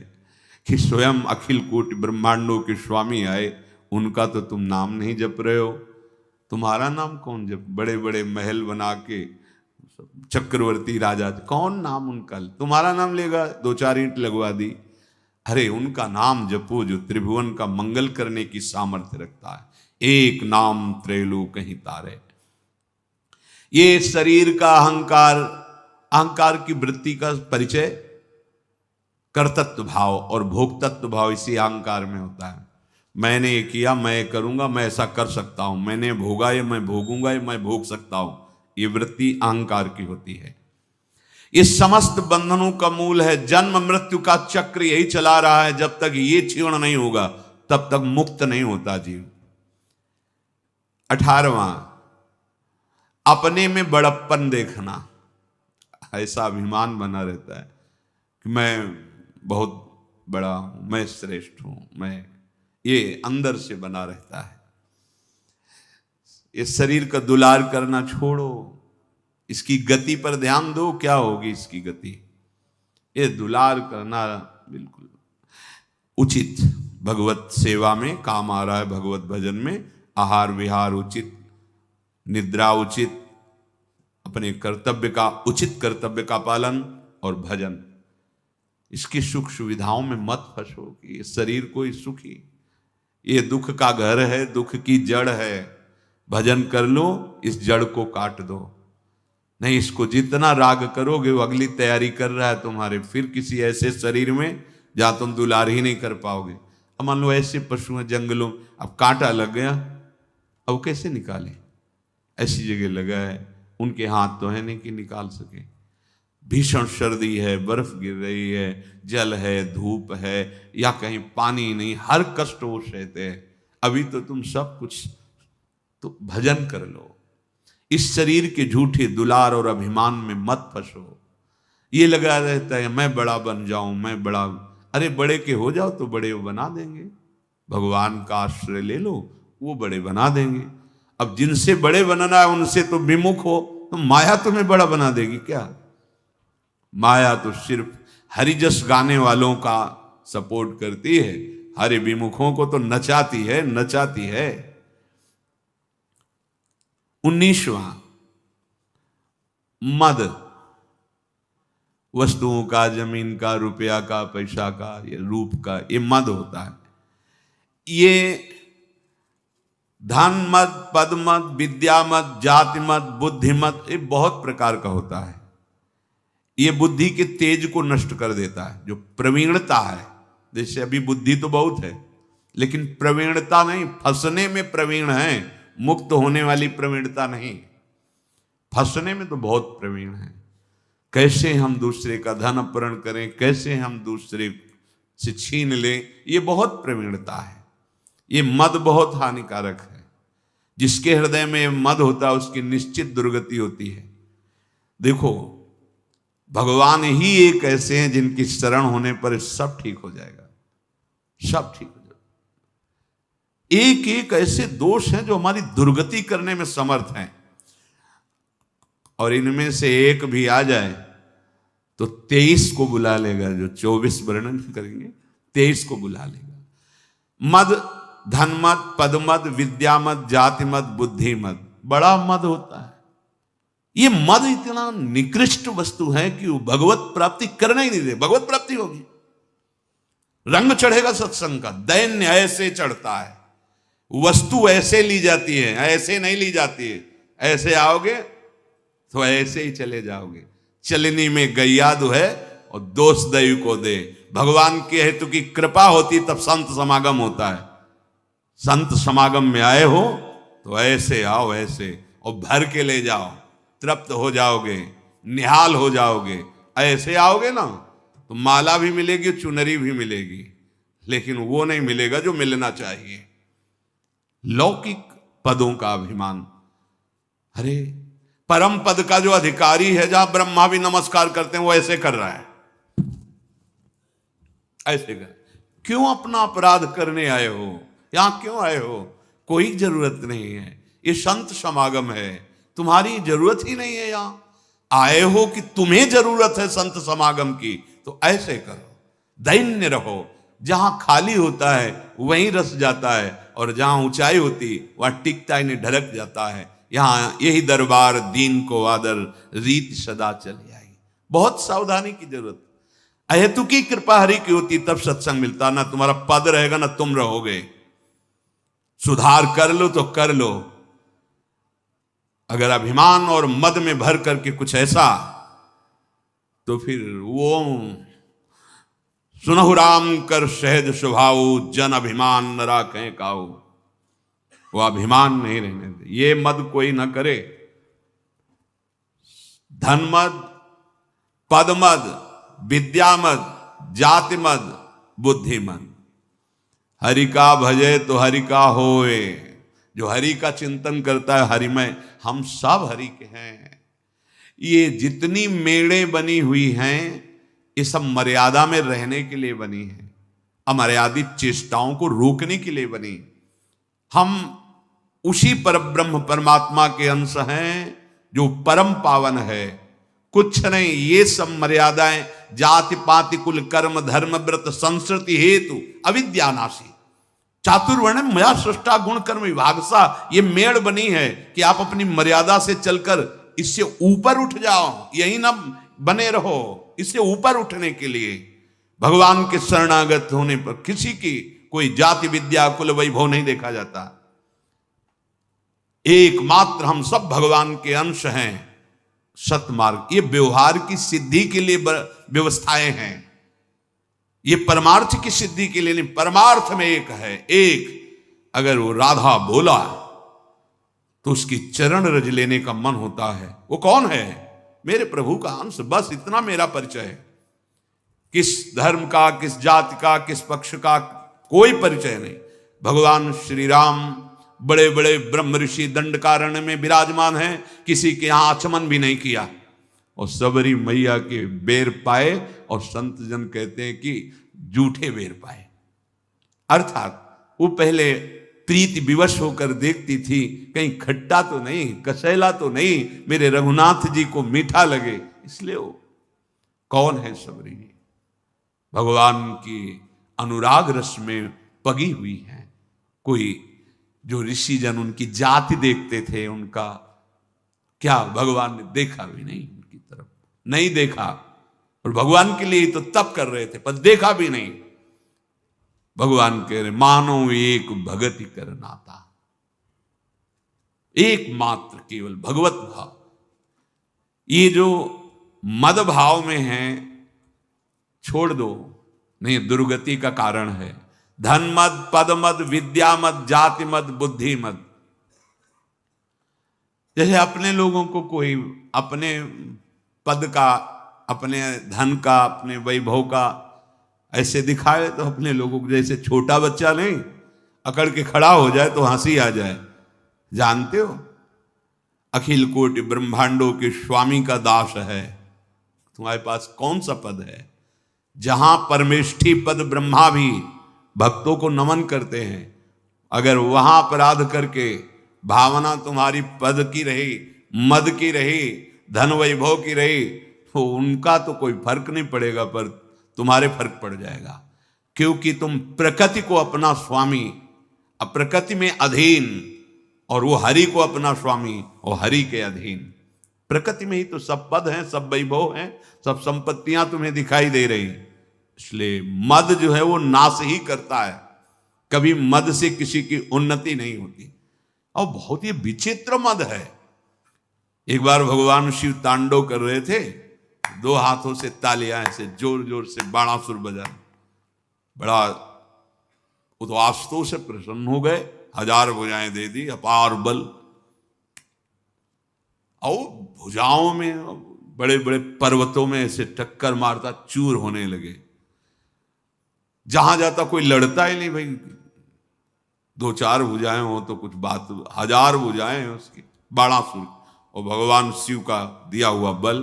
कि स्वयं अखिल कोटि ब्रह्मांडों के स्वामी आए, उनका तो तुम नाम नहीं जप रहे हो। तुम्हारा नाम कौन जप? बड़े बड़े महल बना के चक्रवर्ती राजा, कौन नाम उनका? तुम्हारा नाम लेगा? दो चार ईंट लगवा दी। अरे उनका नाम जपो जो त्रिभुवन का मंगल करने की सामर्थ्य रखता है। एक नाम त्रैलोक कहीं तारे। ये शरीर का अहंकार, अहंकार की वृत्ति का परिचय कर्तृत्व भाव और भोक्तत्व भाव इसी अहंकार में होता है। मैंने ये किया, मैं करूंगा, मैं ऐसा कर सकता हूं, मैंने भोगा ये मैं भोगूंगा, ये मैं भोग सकता हूं। ये वृत्ति अहंकार की होती है। ये समस्त बंधनों का मूल है। जन्म मृत्यु का चक्र यही चला रहा है। जब तक ये क्षीण नहीं होगा तब तक मुक्त नहीं होता जीव। 18वां, अपने में बड़प्पन देखना। ऐसा अभिमान बना रहता है कि मैं बहुत बड़ा हूं, मैं श्रेष्ठ हूं, मैं, ये अंदर से बना रहता है। इस शरीर का दुलार करना छोड़ो, इसकी गति पर ध्यान दो। क्या होगी इसकी गति? ये दुलार करना बिल्कुल उचित, भगवत सेवा में काम आ रहा है। भगवत भजन में आहार विहार उचित, निद्रा उचित, अपने कर्तव्य का उचित कर्तव्य का पालन और भजन। इसकी सुख सुविधाओं में मत फंसो कि ये शरीर कोई सुखी, ये दुख का घर है, दुख की जड़ है। भजन कर लो, इस जड़ को काट दो। नहीं, इसको जितना राग करोगे वो अगली तैयारी कर रहा है तुम्हारे, फिर किसी ऐसे शरीर में जहां तुम दुलार ही नहीं कर पाओगे। अब मान लो ऐसे पशु हैं जंगलों, अब कांटा लग गया, अब कैसे निकाले? ऐसी जगह लगा है, उनके हाथ तो है नहीं कि निकाल सके। भीषण सर्दी है, बर्फ गिर रही है, जल है, धूप है, या कहीं पानी नहीं, हर कष्ट वो सहते हैं। अभी तो तुम सब कुछ, तो भजन कर लो। इस शरीर के झूठे दुलार और अभिमान में मत फंसो। ये लगा रहता है मैं बड़ा बन जाऊं, मैं बड़ा। अरे बड़े के हो जाओ तो बड़े वो बना देंगे। भगवान का आश्रय ले लो, वो बड़े बना देंगे। अब जिनसे बड़े बनना है उनसे तो विमुख हो, तो माया तुम्हें बड़ा बना देगी क्या? माया तो सिर्फ हरिजस गाने वालों का सपोर्ट करती है, हरि विमुखों को तो नचाती है, नचाती है। 19वां, मद। वस्तुओं का, जमीन का, रुपया का, पैसा का, ये रूप का, ये मद होता है। ये धन मद, पद मद, विद्या मद, जाति मद, बुद्धि मद, ये बहुत प्रकार का होता है। ये बुद्धि के तेज को नष्ट कर देता है। जो प्रवीणता है, जैसे अभी बुद्धि तो बहुत है लेकिन प्रवीणता नहीं, फंसने में प्रवीण है, मुक्त होने वाली प्रवीणता नहीं। फंसने में तो बहुत प्रवीण है। कैसे हम दूसरे का धन अपहरण करें, कैसे हम दूसरे से छीन लें, ये बहुत प्रवीणता है। ये मद बहुत हानिकारक है। जिसके हृदय में मद होता है उसकी निश्चित दुर्गति होती है। देखो, भगवान ही एक ऐसे हैं जिनकी शरण होने पर सब ठीक हो जाएगा, सब ठीक हो जाएगा। एक एक ऐसे दोष हैं जो हमारी दुर्गति करने में समर्थ हैं, और इनमें से एक भी आ जाए तो 23 को बुला लेगा। जो 24 वर्णन करेंगे 23 को बुला लेगा। मद, धन मद, पद मद, विद्या मद, जाति मद, बुद्धि मद, बड़ा मद होता है। ये मद इतना निकृष्ट वस्तु है कि वो भगवत प्राप्ति करना ही नहीं दे। भगवत प्राप्ति होगी, रंग चढ़ेगा सत्संग का, दैन्य ऐसे चढ़ता है, वस्तु ऐसे ली जाती है, ऐसे नहीं ली जाती है। ऐसे आओगे तो ऐसे ही चले जाओगे। चलनी में गैया दो है और दोष दैव को दे। भगवान के हेतु की कृपा होती तब संत समागम होता है। संत समागम में आए हो तो ऐसे आओ, ऐसे, और भर के ले जाओ, तृप्त हो जाओगे, निहाल हो जाओगे। ऐसे आओगे ना तो माला भी मिलेगी, चुनरी भी मिलेगी, लेकिन वो नहीं मिलेगा जो मिलना चाहिए। लौकिक पदों का अभिमान। अरे परम पद का जो अधिकारी है, जहां ब्रह्मा भी नमस्कार करते हैं, वो ऐसे कर रहा है, ऐसे कर। क्यों अपना अपराध करने आए हो? यहां क्यों आए हो? कोई जरूरत नहीं है, ये संत समागम है, तुम्हारी जरूरत ही नहीं है। यहां आए हो कि तुम्हें जरूरत है संत समागम की, तो ऐसे करो, दैन्य रहो। जहां खाली होता है वहीं रस जाता है, और जहां ऊंचाई होती वहां टिकता ही नहीं, ढलक जाता है। यहां यही दरबार दीन को आदर, रीत सदा चली आई। बहुत सावधानी की जरूरत। अहेतु की कृपा हरि की होती तब सत्संग मिलता, ना तुम्हारा पद रहेगा ना तुम रहोगे। सुधार कर लो तो कर लो, अगर अभिमान और मद में भर करके कुछ ऐसा, तो फिर वो सुनहु राम कर सहज स्वभाव, जन अभिमान न राखें काऊ। वो अभिमान नहीं रहने दे, ये मद कोई ना करे। धन मद, पद मद, विद्या मद, जाति मद, बुद्धि मद। हरि का भजे तो हरि का होए। जो हरि का चिंतन करता है, हरि में हम सब हरि के हैं। ये जितनी मेड़ें बनी हुई हैं, ये सब मर्यादा में रहने के लिए बनी है, अमर्यादित चेष्टाओं को रोकने के लिए बनी। हम उसी परब्रह्म परमात्मा के अंश हैं जो परम पावन है। कुछ नहीं, ये सब मर्यादाएं जाति पाति कुल कर्म धर्म व्रत संस्कृति हेतु अविद्यानाशी चातुर्वर्ण मया सृष्टा गुण कर्म विभागसा, ये मेड़ बनी है कि आप अपनी मर्यादा से चलकर इससे ऊपर उठ जाओ, यही ना बने रहो। इससे ऊपर उठने के लिए भगवान के शरणागत होने पर किसी की कोई जाति विद्या कुल वैभव नहीं देखा जाता। एकमात्र हम सब भगवान के अंश हैं। सतमार्ग, ये व्यवहार की सिद्धि के लिए व्यवस्थाएं हैं, ये परमार्थ की सिद्धि के लिए नहीं। परमार्थ में एक है, एक अगर वो राधा बोला तो उसकी चरण रज लेने का मन होता है। वो कौन है? मेरे प्रभु का अंश, बस इतना मेरा परिचय है। किस धर्म का, किस जाति का, किस पक्ष का कोई परिचय नहीं। भगवान श्री राम बड़े बड़े ब्रह्म ऋषि दंडकारण्य में विराजमान हैं, किसी के यहां आचमन भी नहीं किया, और सबरी मैया के बेर पाए, और संत जन कहते हैं कि जूठे बेर पाए। अर्थात वो पहले प्रीति विवश होकर देखती थी, कहीं खट्टा तो नहीं, कसैला तो नहीं, मेरे रघुनाथ जी को मीठा लगे, इसलिए वो कौन है सबरी? भगवान की अनुराग रस में पगी हुई है। कोई जो ऋषि जन उनकी जाति देखते थे, उनका क्या भगवान ने देखा भी नहीं, उनकी तरफ नहीं देखा, और भगवान के लिए तो तप कर रहे थे पर देखा भी नहीं। भगवान कह रहे मानो एक भगति कर नाता, एकमात्र केवल भगवत भाव। ये जो मद भाव में है छोड़ दो, नहीं दुर्गति का कारण है। धन मद, पद मद, विद्या मद, जाति मद, बुद्धि मद। जैसे अपने लोगों को कोई अपने पद का, अपने धन का, अपने वैभव का ऐसे दिखाए, तो अपने लोगों को जैसे छोटा बच्चा नहीं अकड़ के खड़ा हो जाए तो हंसी आ जाए। जानते हो, अखिल कोटि ब्रह्मांडों के स्वामी का दास है, तुम्हारे पास कौन सा पद है? जहां परमेष्ठी पद ब्रह्मा भी भक्तों को नमन करते हैं, अगर वहां अपराध करके भावना तुम्हारी पद की रही, मद की रही, धन वैभव की रही, तो उनका तो कोई फर्क नहीं पड़ेगा, पर तुम्हारे फर्क पड़ जाएगा। क्योंकि तुम प्रकृति को अपना स्वामी, प्रकृति में अधीन, और वो हरि को अपना स्वामी और हरि के अधीन। प्रकृति में ही तो सब पद हैं, सब वैभव हैं, सब संपत्तियां तुम्हें दिखाई दे रही। इसलिए मद जो है वो नाश ही करता है, कभी मद से किसी की उन्नति नहीं होती। और बहुत ही विचित्र मद है। एक बार भगवान शिव तांडव कर रहे थे, दो हाथों से तालियां ऐसे जोर जोर से बाणासुर बजा, बड़ा वो तो आस्तों से प्रसन्न हो गए, 1000 भुजाएं दे दी, अपार बल। और भुजाओं में बड़े बड़े पर्वतों में ऐसे टक्कर मारता, चूर होने लगे। जहां जाता कोई लड़ता ही नहीं भाई, 2-4 भुजाएं हो तो कुछ बात, 1000 भुजाएं हैं उसकी, बाणासुर, और भगवान शिव का दिया हुआ बल।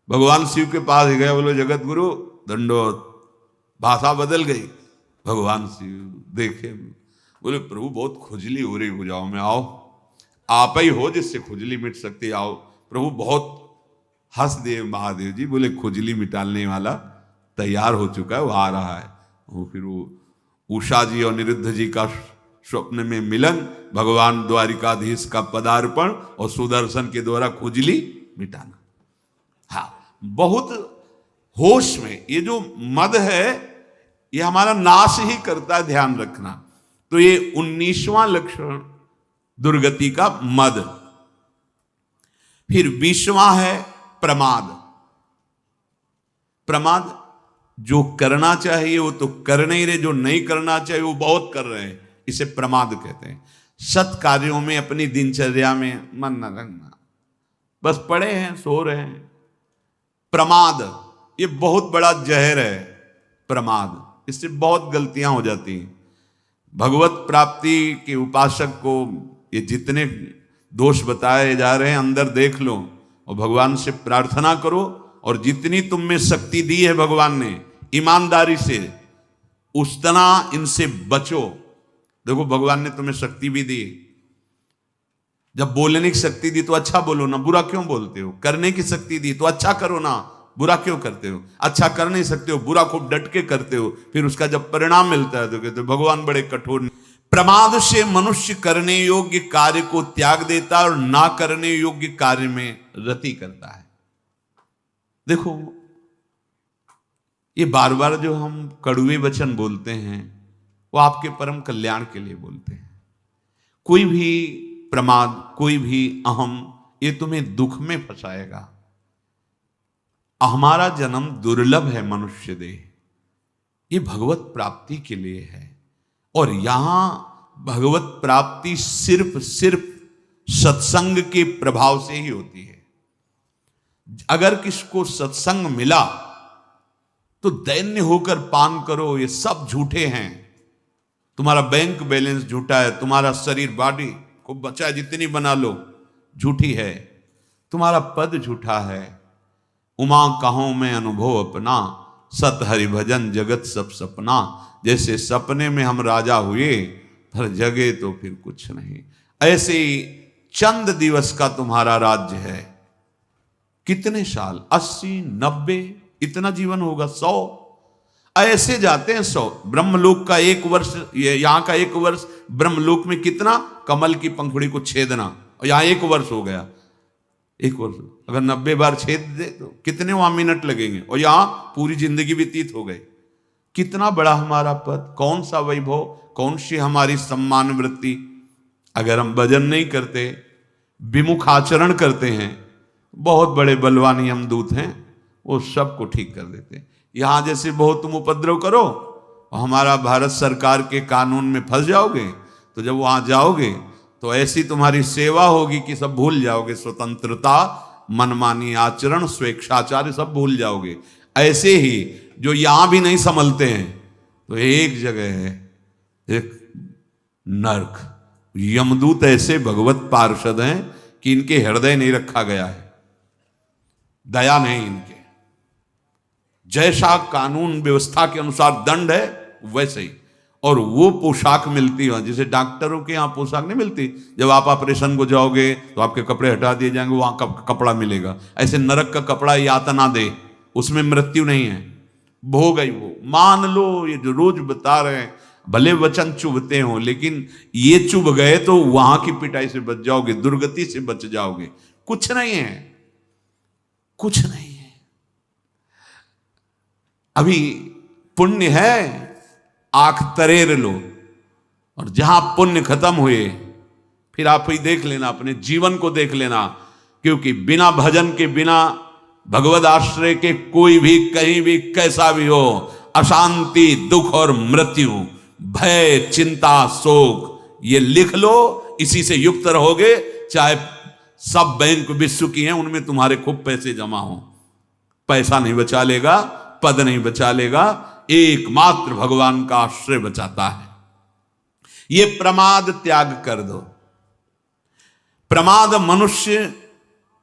भगवान शिव के पास गए, बोलो जगत गुरु दंडोत, भाषा बदल गई। भगवान से देखे, बोले प्रभु बहुत खुजली हो रही, हो जाओ, मैं आओ, आप ही हो जिससे खुजली मिट सकती, आओ। प्रभु बहुत हंस दिए महादेव जी, बोले खुजली मिटाने वाला तैयार हो चुका है, वो आ रहा है। वो फिर वो उषा जी और निरुद्ध जी का स्वप्न में मिलन, भगवान द्वारिकाधीश का पदार्पण और सुदर्शन के द्वारा खुजली मिटाना। हाँ, बहुत होश में। ये जो मद है ये हमारा नाश ही करता है, ध्यान रखना। तो ये 19वां लक्षण दुर्गति का मद। फिर 20वां है प्रमाद। प्रमाद, जो करना चाहिए वो तो कर नहीं रहे, जो नहीं करना चाहिए वो बहुत कर रहे हैं, इसे प्रमाद कहते हैं। सत कार्यों में अपनी दिनचर्या में मन न लगना, बस पड़े हैं, सो रहे हैं। प्रमाद ये बहुत बड़ा जहर है। प्रमाद, इससे बहुत गलतियां हो जाती हैं। भगवत प्राप्ति के उपासक को ये जितने दोष बताए जा रहे हैं, अंदर देख लो और भगवान से प्रार्थना करो, और जितनी तुम में शक्ति दी है भगवान ने ईमानदारी से, उतना इनसे बचो। देखो भगवान ने तुम्हें शक्ति भी दी, जब बोलने की शक्ति दी तो अच्छा बोलो ना, बुरा क्यों बोलते हो? करने की शक्ति दी तो अच्छा करो ना, बुरा क्यों करते हो? अच्छा कर नहीं सकते हो, बुरा खूब डट के करते हो, फिर उसका जब परिणाम मिलता है तो कहते हो भगवान बड़े कठोर। प्रमाद से मनुष्य करने योग्य कार्य को त्याग देता है और ना करने योग्य कार्य में रति करता है। देखो ये बार बार जो हम कड़वे वचन बोलते हैं वो आपके परम कल्याण के लिए बोलते हैं। कोई भी प्रमाद, कोई भी अहम, ये तुम्हें दुख में फंसाएगा। हमारा जन्म दुर्लभ है, मनुष्य देह, ये भगवत प्राप्ति के लिए है। और यहां भगवत प्राप्ति सिर्फ सत्संग के प्रभाव से ही होती है। अगर किसको सत्संग मिला तो दैन्य होकर पान करो, ये सब झूठे हैं। तुम्हारा बैंक बैलेंस झूठा है, तुम्हारा शरीर बॉडी को बचा जितनी बना लो झूठी है, तुम्हारा पद झूठा है। उमा कहो मैं अनुभव अपना, सत हरि भजन जगत सब सपना। जैसे सपने में हम राजा हुए, फिर जगे तो फिर कुछ नहीं। ऐसे ही चंद दिवस का तुम्हारा राज्य है। कितने साल? 80, 90, इतना जीवन होगा, 100 ऐसे जाते हैं। 100 ब्रह्मलोक का 1 वर्ष, यहां का 1 वर्ष ब्रह्मलोक में कितना? कमल की पंखुड़ी को छेदना, और यहां 1 वर्ष हो गया। 1 वर्ष अगर 90 बार छेद दे तो कितने वहां मिनट लगेंगे, और यहां पूरी जिंदगी व्यतीत हो गई। कितना बड़ा हमारा पद, कौन सा वैभव, कौन सी हमारी सम्मान वृत्ति। अगर हम भजन नहीं करते, विमुख आचरण करते हैं, बहुत बड़े बलवान यमदूत हैं, वो सबको ठीक कर देते हैं। यहां जैसे बहुत तुम उपद्रव करो, हमारा भारत सरकार के कानून में फंस जाओगे, तो जब वहां जाओगे तो ऐसी तुम्हारी सेवा होगी कि सब भूल जाओगे। स्वतंत्रता, मनमानी आचरण, स्वेच्छाचार सब भूल जाओगे। ऐसे ही जो यहां भी नहीं संभलते हैं, तो एक जगह है, एक नरक। यमदूत ऐसे भगवत पार्षद हैं कि इनके हृदय नहीं रखा गया है, दया नहीं इनके। जैसा कानून व्यवस्था के अनुसार दंड है वैसे ही, और वो पोशाक मिलती है जिसे डॉक्टरों के यहाँ पोशाक नहीं मिलती। जब आप ऑपरेशन को जाओगे तो आपके कपड़े हटा दिए जाएंगे, वहां का कपड़ा मिलेगा। ऐसे नरक का कपड़ा यातना दे, उसमें मृत्यु नहीं है, भोग गई वो। मान लो ये जो रोज बता रहे हैं, भले वचन चुभते हो, लेकिन ये चुभ गए तो वहां की पिटाई से बच जाओगे, दुर्गति से बच जाओगे। कुछ नहीं है, कुछ नहीं है। अभी पुण्य है, आंख तरेर लो, और जहां पुण्य खत्म हुए फिर आप ही देख लेना, अपने जीवन को देख लेना। क्योंकि बिना भजन के, बिना भगवद आश्रय के कोई भी कहीं भी कैसा भी हो, अशांति, दुख और मृत्यु, भय, चिंता, शोक, ये लिख लो। इसी से युक्त रहोगे, चाहे सब बैंक विश्व की हैं, उनमें तुम्हारे खूब पैसे जमा हो, पैसा नहीं बचा लेगा, पद नहीं बचा लेगा। एकमात्र भगवान का आश्रय बचाता है। ये प्रमाद त्याग कर दो। प्रमाद मनुष्य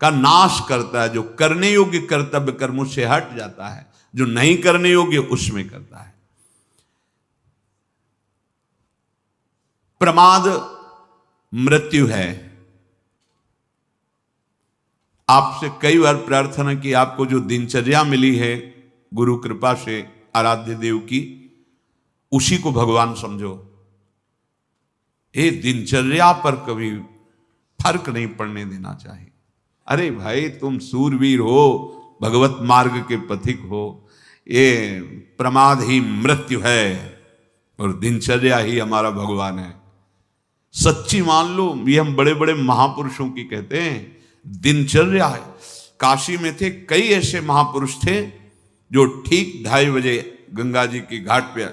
का नाश करता है, जो करने योग्य कर्तव्य कर्मों से हट जाता है, जो नहीं करने योग्य उसमें करता है। प्रमाद मृत्यु है। आपसे कई बार प्रार्थना की, आपको जो दिनचर्या मिली है गुरु कृपा से आराध्य देव की, उसी को भगवान समझो। ये दिनचर्या पर कभी फर्क नहीं पड़ने देना चाहिए। अरे भाई, तुम सूरवीर हो, भगवत मार्ग के पथिक हो, ये प्रमाद ही मृत्यु है और दिनचर्या ही हमारा भगवान है। सच्ची मान लो, ये हम बड़े बड़े महापुरुषों की कहते हैं, दिनचर्या है। काशी में थे कई ऐसे महापुरुष थे जो ठीक 2:30 बजे गंगा जी की घाट पे,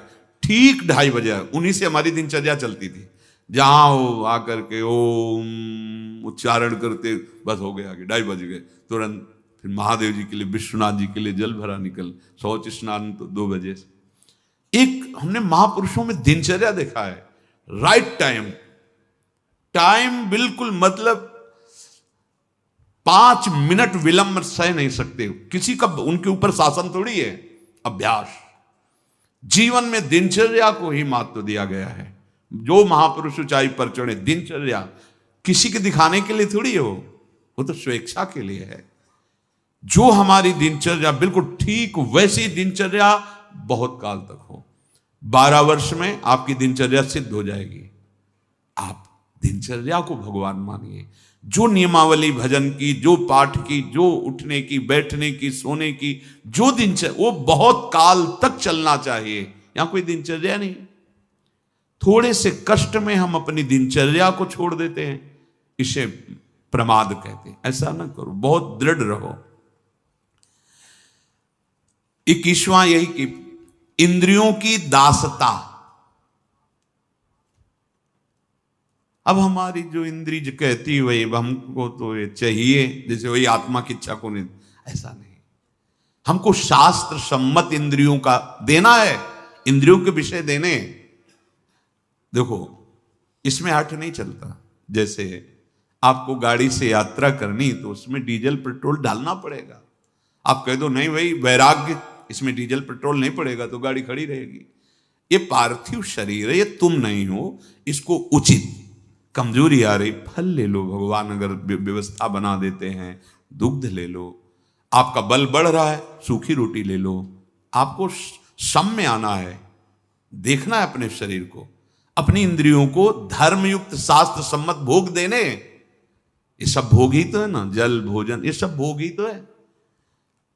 ठीक 2:30 बजे उन्हीं से हमारी दिनचर्या चलती थी। जहां हो आकर के ओम उच्चारण करते, बस हो गया, 2:30 बज गए, तुरंत फिर महादेव जी के लिए, विश्वनाथ जी के लिए जल भरा, निकल, शौच स्नान तो 2 बजे से। एक हमने महापुरुषों में दिनचर्या देखा है, राइट टाइम बिल्कुल, मतलब 5 मिनट विलंब सह नहीं सकते। किसी का उनके ऊपर शासन थोड़ी है, अभ्यास। जीवन में दिनचर्या को ही महत्व दिया गया है। जो महापुरुष ऊंचाई पर चढ़े, दिनचर्या किसी के दिखाने के लिए थोड़ी है, वो तो स्वेच्छा के लिए है। जो हमारी दिनचर्या बिल्कुल ठीक वैसी दिनचर्या बहुत काल तक हो। 12 वर्ष में आपकी दिनचर्या सिद्ध हो जाएगी। आप दिनचर्या को भगवान मानिए। जो नियमावली भजन की, जो पाठ की, जो उठने की, बैठने की, सोने की, जो दिनचर्या, वो बहुत काल तक चलना चाहिए। यहां कोई दिनचर्या नहीं। थोड़े से कष्ट में हम अपनी दिनचर्या को छोड़ देते हैं, इसे प्रमाद कहते हैं। ऐसा ना करो, बहुत दृढ़ रहो। 21वां यही कि इंद्रियों की दासता। अब हमारी जो इंद्री जो कहती है वही हमको तो ये चाहिए, जैसे वही आत्मा की इच्छा को नहीं, ऐसा नहीं। हमको शास्त्र सम्मत इंद्रियों का देना है, इंद्रियों के विषय देने। देखो, इसमें हठ नहीं चलता। जैसे आपको गाड़ी से यात्रा करनी तो उसमें डीजल पेट्रोल डालना पड़ेगा। आप कह दो नहीं भाई वैराग्य, इसमें डीजल पेट्रोल नहीं पड़ेगा, तो गाड़ी खड़ी रहेगी। ये पार्थिव शरीर है, ये तुम नहीं हो। इसको उचित, कमजोरी आ रही, फल ले लो, भगवान अगर व्यवस्था बना देते हैं, दुग्ध ले लो। आपका बल बढ़ रहा है, सूखी रोटी ले लो। आपको सम में आना है, देखना है अपने शरीर को, अपनी इंद्रियों को धर्मयुक्त शास्त्र सम्मत भोग देने। ये सब भोग ही तो है ना, जल भोजन, ये सब भोग ही तो है।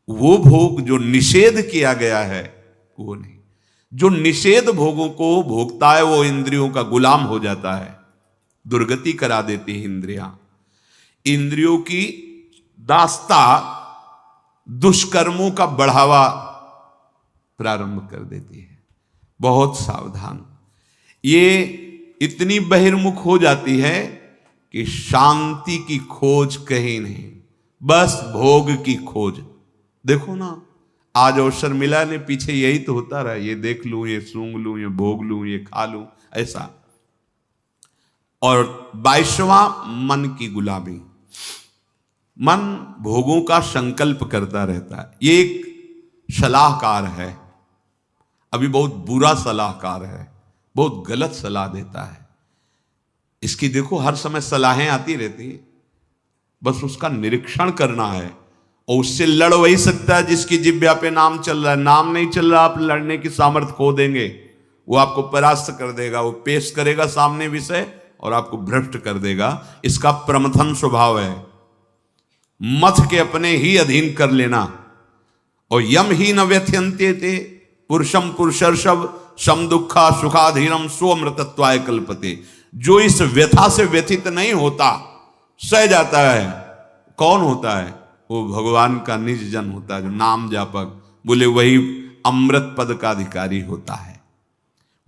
वो भोग जो निषेध किया गया है वो नहीं। जो निषेध भोगों को भोगता है वो इंद्रियों का गुलाम हो जाता है, दुर्गति करा देती है इंद्रियां। इंद्रियों की दास्ता दुष्कर्मों का बढ़ावा प्रारंभ कर देती है। बहुत सावधान। ये इतनी बहिर्मुख हो जाती है कि शांति की खोज कहीं नहीं, बस भोग की खोज। देखो ना, आज अवसर मिला ने, पीछे यही तो होता रहा, ये देख लूं, ये सूंघ लूं, ये भोग लूं, ये खा लूं, ऐसा। और 22वां मन की गुलामी। मन भोगों का संकल्प करता रहता है। ये एक सलाहकार है, अभी बहुत बुरा सलाहकार है, बहुत गलत सलाह देता है। इसकी देखो हर समय सलाहें आती रहती है, बस उसका निरीक्षण करना है। और उससे लड़ वही सकता है जिसकी जिह्वा पे नाम चल रहा है। नाम नहीं चल रहा, आप लड़ने की सामर्थ्य खो देंगे। वो आपको परास्त कर देगा, वो पेश करेगा सामने विषय और आपको भ्रष्ट कर देगा। इसका प्रमथन स्वभाव है, मथ के अपने ही अधीन कर लेना। और यम ही न व्यथ्यंते थे पुरुषम पुरुषर्षभ सम दुखा सुखाधीनम स्वमृतत्वाय कल्पते। जो इस व्यथा से व्यथित नहीं होता, सह जाता है, कौन होता है? वो भगवान का निज जन होता है, जो नाम जापक, बोले वही अमृत पद का अधिकारी होता है।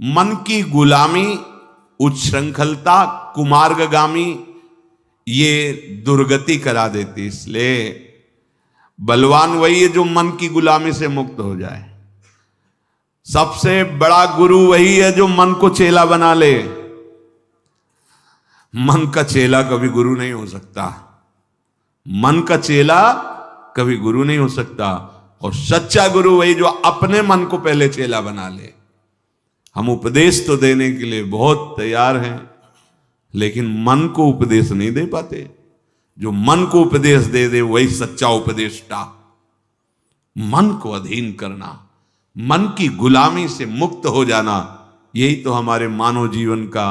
मन की गुलामी, उच्छृंखलता, कुमार्गगामी, ये दुर्गति करा देती। इसलिए बलवान वही है जो मन की गुलामी से मुक्त हो जाए। सबसे बड़ा गुरु वही है जो मन को चेला बना ले। मन का चेला कभी गुरु नहीं हो सकता। मन का चेला कभी गुरु नहीं हो सकता। और सच्चा गुरु वही जो अपने मन को पहले चेला बना ले। हम उपदेश तो देने के लिए बहुत तैयार हैं, लेकिन मन को उपदेश नहीं दे पाते। जो मन को उपदेश दे दे वही सच्चा उपदेष्टा। मन को अधीन करना, मन की गुलामी से मुक्त हो जाना, यही तो हमारे मानव जीवन का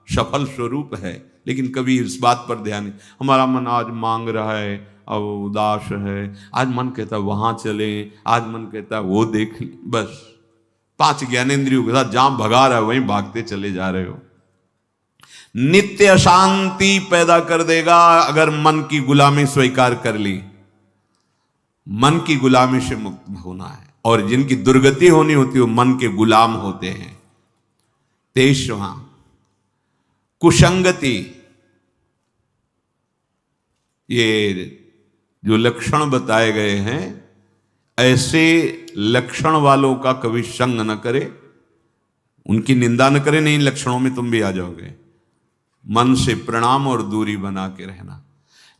सफल स्वरूप है। लेकिन कभी इस बात पर ध्यान नहीं। हमारा मन आज मांग रहा है, अब उदास है, आज मन कहता है वहां चले, आज मन कहता है वो देख लें। बस 5 ज्ञानेंद्रियों के साथ जहां भगा रहा है वहीं भागते चले जा रहे हो। नित्य अशांति पैदा कर देगा अगर मन की गुलामी स्वीकार कर ली। मन की गुलामी से मुक्त होना है, और जिनकी दुर्गति होनी होती है वो मन के गुलाम होते हैं। 23वां कुसंगति। ये जो लक्षण बताए गए हैं, ऐसे लक्षण वालों का कभी संग न करे, उनकी निंदा न करे, नहीं लक्षणों में तुम भी आ जाओगे। मन से प्रणाम और दूरी बना के रहना।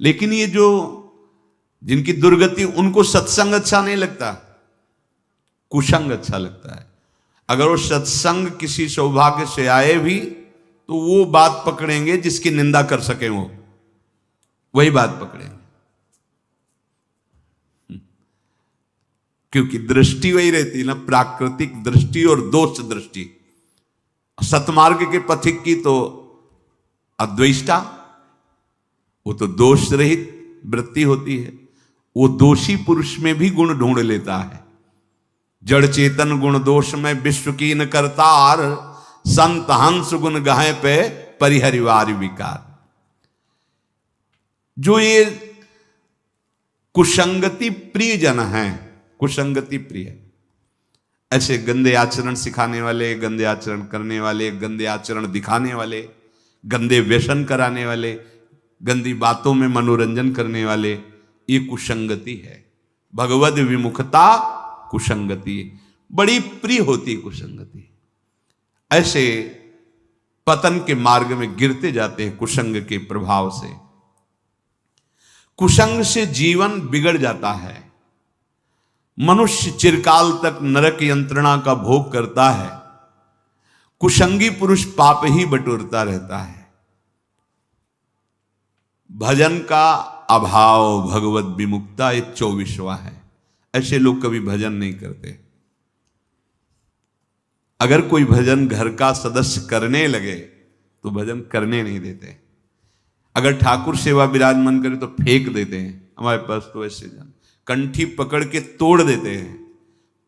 लेकिन ये जो जिनकी दुर्गति, उनको सत्संग अच्छा नहीं लगता, कुसंग अच्छा लगता है। अगर वो सत्संग किसी सौभाग्य से आए भी तो वो बात पकड़ेंगे जिसकी निंदा कर सके, वो वही बात पकड़ेंगे, क्योंकि दृष्टि वही रहती है ना, प्राकृतिक दृष्टि और दोष दृष्टि। सतमार्ग के पथिक की तो अद्वैष्टा, वो तो दोष रहित वृत्ति होती है। वो दोषी पुरुष में भी गुण ढूंढ लेता है। जड़ चेतन गुण दोष में विश्व की न करतार, संत हंस गुण गहे पे परिहरिवार विकार। जो ये कुसंगति प्रिय जन है, कुसंगति प्रिय, ऐसे गंदे आचरण सिखाने वाले, गंदे आचरण करने वाले, गंदे आचरण दिखाने वाले, गंदे व्यसन कराने वाले, गंदी बातों में मनोरंजन करने वाले, ये कुसंगति है। भगवद विमुखता कुसंगति बड़ी प्रिय होती कुसंगति। ऐसे पतन के मार्ग में गिरते जाते हैं कुसंग के प्रभाव से। कुसंग से जीवन बिगड़ जाता है। मनुष्य चिरकाल तक नरक यंत्रणा का भोग करता है। कुसंगी पुरुष पाप ही बटोरता रहता है। भजन का अभाव भगवत विमुक्ता, ये 24वां है। ऐसे लोग कभी भजन नहीं करते। अगर कोई भजन घर का सदस्य करने लगे तो भजन करने नहीं देते। अगर ठाकुर सेवा विराजमान करे तो फेंक देते हैं। हमारे पास तो ऐसे जन कंठी पकड़ के तोड़ देते हैं,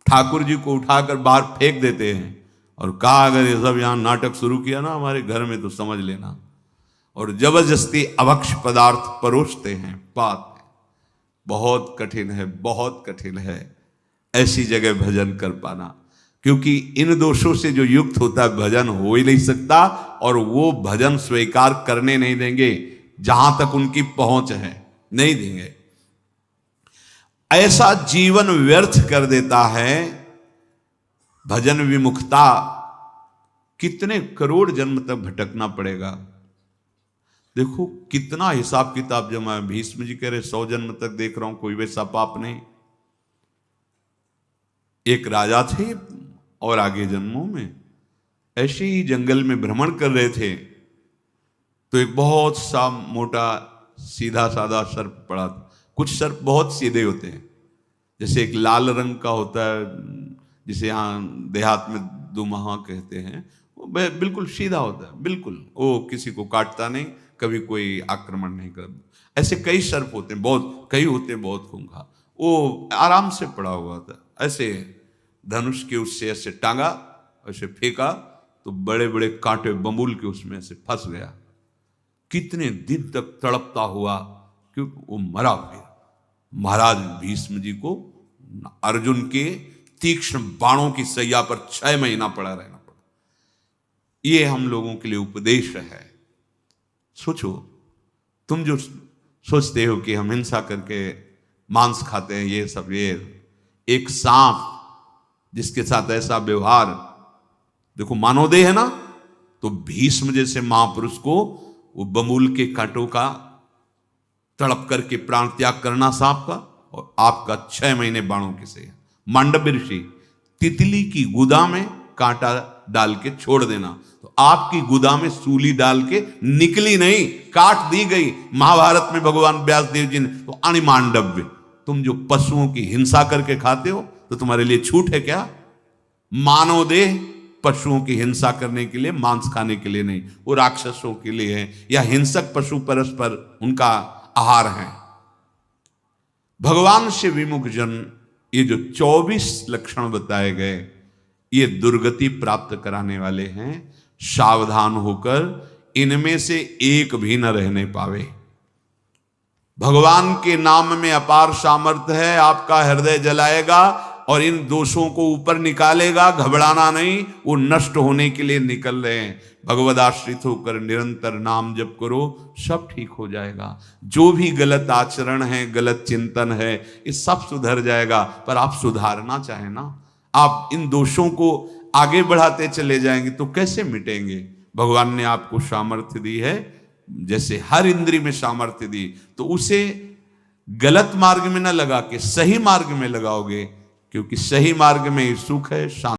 ठाकुर जी को उठाकर बाहर फेंक देते हैं, और कहा अगर ये सब यहां नाटक शुरू किया ना हमारे घर में तो समझ लेना। और जबरदस्ती अभक्ष पदार्थ परोसते हैं। बात बहुत कठिन है, बहुत कठिन है ऐसी जगह भजन कर पाना, क्योंकि इन दोषों से जो युक्त होता है भजन हो ही नहीं सकता, और वो भजन स्वीकार करने नहीं देंगे जहां तक उनकी पहुंच है, नहीं देंगे। ऐसा जीवन व्यर्थ कर देता है भजन विमुखता। कितने करोड़ जन्म तक भटकना पड़ेगा। देखो कितना हिसाब किताब जमा है। भीष्म जी कह रहे 100 जन्म तक देख रहा हूं, कोई वैसा पाप नहीं। एक राजा थे और आगे जन्मों में ऐसे ही जंगल में भ्रमण कर रहे थे, तो एक बहुत सा मोटा सीधा साधा सर्प पड़ा था। कुछ सर्प बहुत सीधे होते हैं, जैसे एक लाल रंग का होता है जिसे यहाँ देहात में दुमहा कहते हैं, वो बिल्कुल सीधा होता है, बिल्कुल वो किसी को काटता नहीं, कभी कोई आक्रमण नहीं करता। ऐसे कई सर्प होते हैं, बहुत कई होते हैं बहुत खूंखार। वो आराम से पड़ा हुआ था, ऐसे धनुष के उससे ऐसे टांगा, ऐसे फेंका तो बड़े बड़े कांटे बबूल के उसमें से फंस गया। कितने दिन तक तड़पता हुआ, क्योंकि वो मरा फिर। महाराज भीष्म जी को अर्जुन के तीक्ष्ण बाणों की सैया पर 6 महीना पड़ा रहना पड़ा। ये हम लोगों के लिए उपदेश है। सोचो, तुम जो सोचते हो कि हम हिंसा करके मांस खाते हैं, ये सब, ये एक सांप जिसके साथ ऐसा व्यवहार, देखो मानवदेह है ना, तो भीष्म जैसे महापुरुष को वो बमूल के कांटों का तड़प करके प्राण त्याग करना सांप का, और आपका 6 महीने बाणों के से। मांडव्य ऋषि तितली की गुदा में कांटा डाल के छोड़ देना। तो आपकी गुदा में सूली डाल के निकली नहीं, काट दी गई। महाभारत में भगवान व्यासदेव जी ने तो अणिमांडव्य, तुम जो पशुओं की हिंसा करके खाते हो तो तुम्हारे लिए छूट है क्या? मानव देह पशुओं की हिंसा करने के लिए, मांस खाने के लिए नहीं, वो राक्षसों के लिए है, या हिंसक पशु परस्पर उनका आहार है। भगवान से विमुख जन, ये जो 24 लक्षण बताए गए, ये दुर्गति प्राप्त कराने वाले हैं। सावधान होकर इनमें से एक भी न रहने पावे। भगवान के नाम में अपार सामर्थ्य है, आपका हृदय जलाएगा और इन दोषों को ऊपर निकालेगा। घबराना नहीं, वो नष्ट होने के लिए निकल रहे हैं। भगवद आश्रित होकर निरंतर नाम जप करो, सब ठीक हो जाएगा। जो भी गलत आचरण है, गलत चिंतन है, ये सब सुधर जाएगा। पर आप सुधारना चाहें ना, आप इन दोषों को आगे बढ़ाते चले जाएंगे तो कैसे मिटेंगे? भगवान ने आपको सामर्थ्य दी है, जैसे हर इंद्री में सामर्थ्य दी, तो उसे गलत मार्ग में न लगा के सही मार्ग में लगाओगे, क्योंकि सही मार्ग में सुख है, शांति।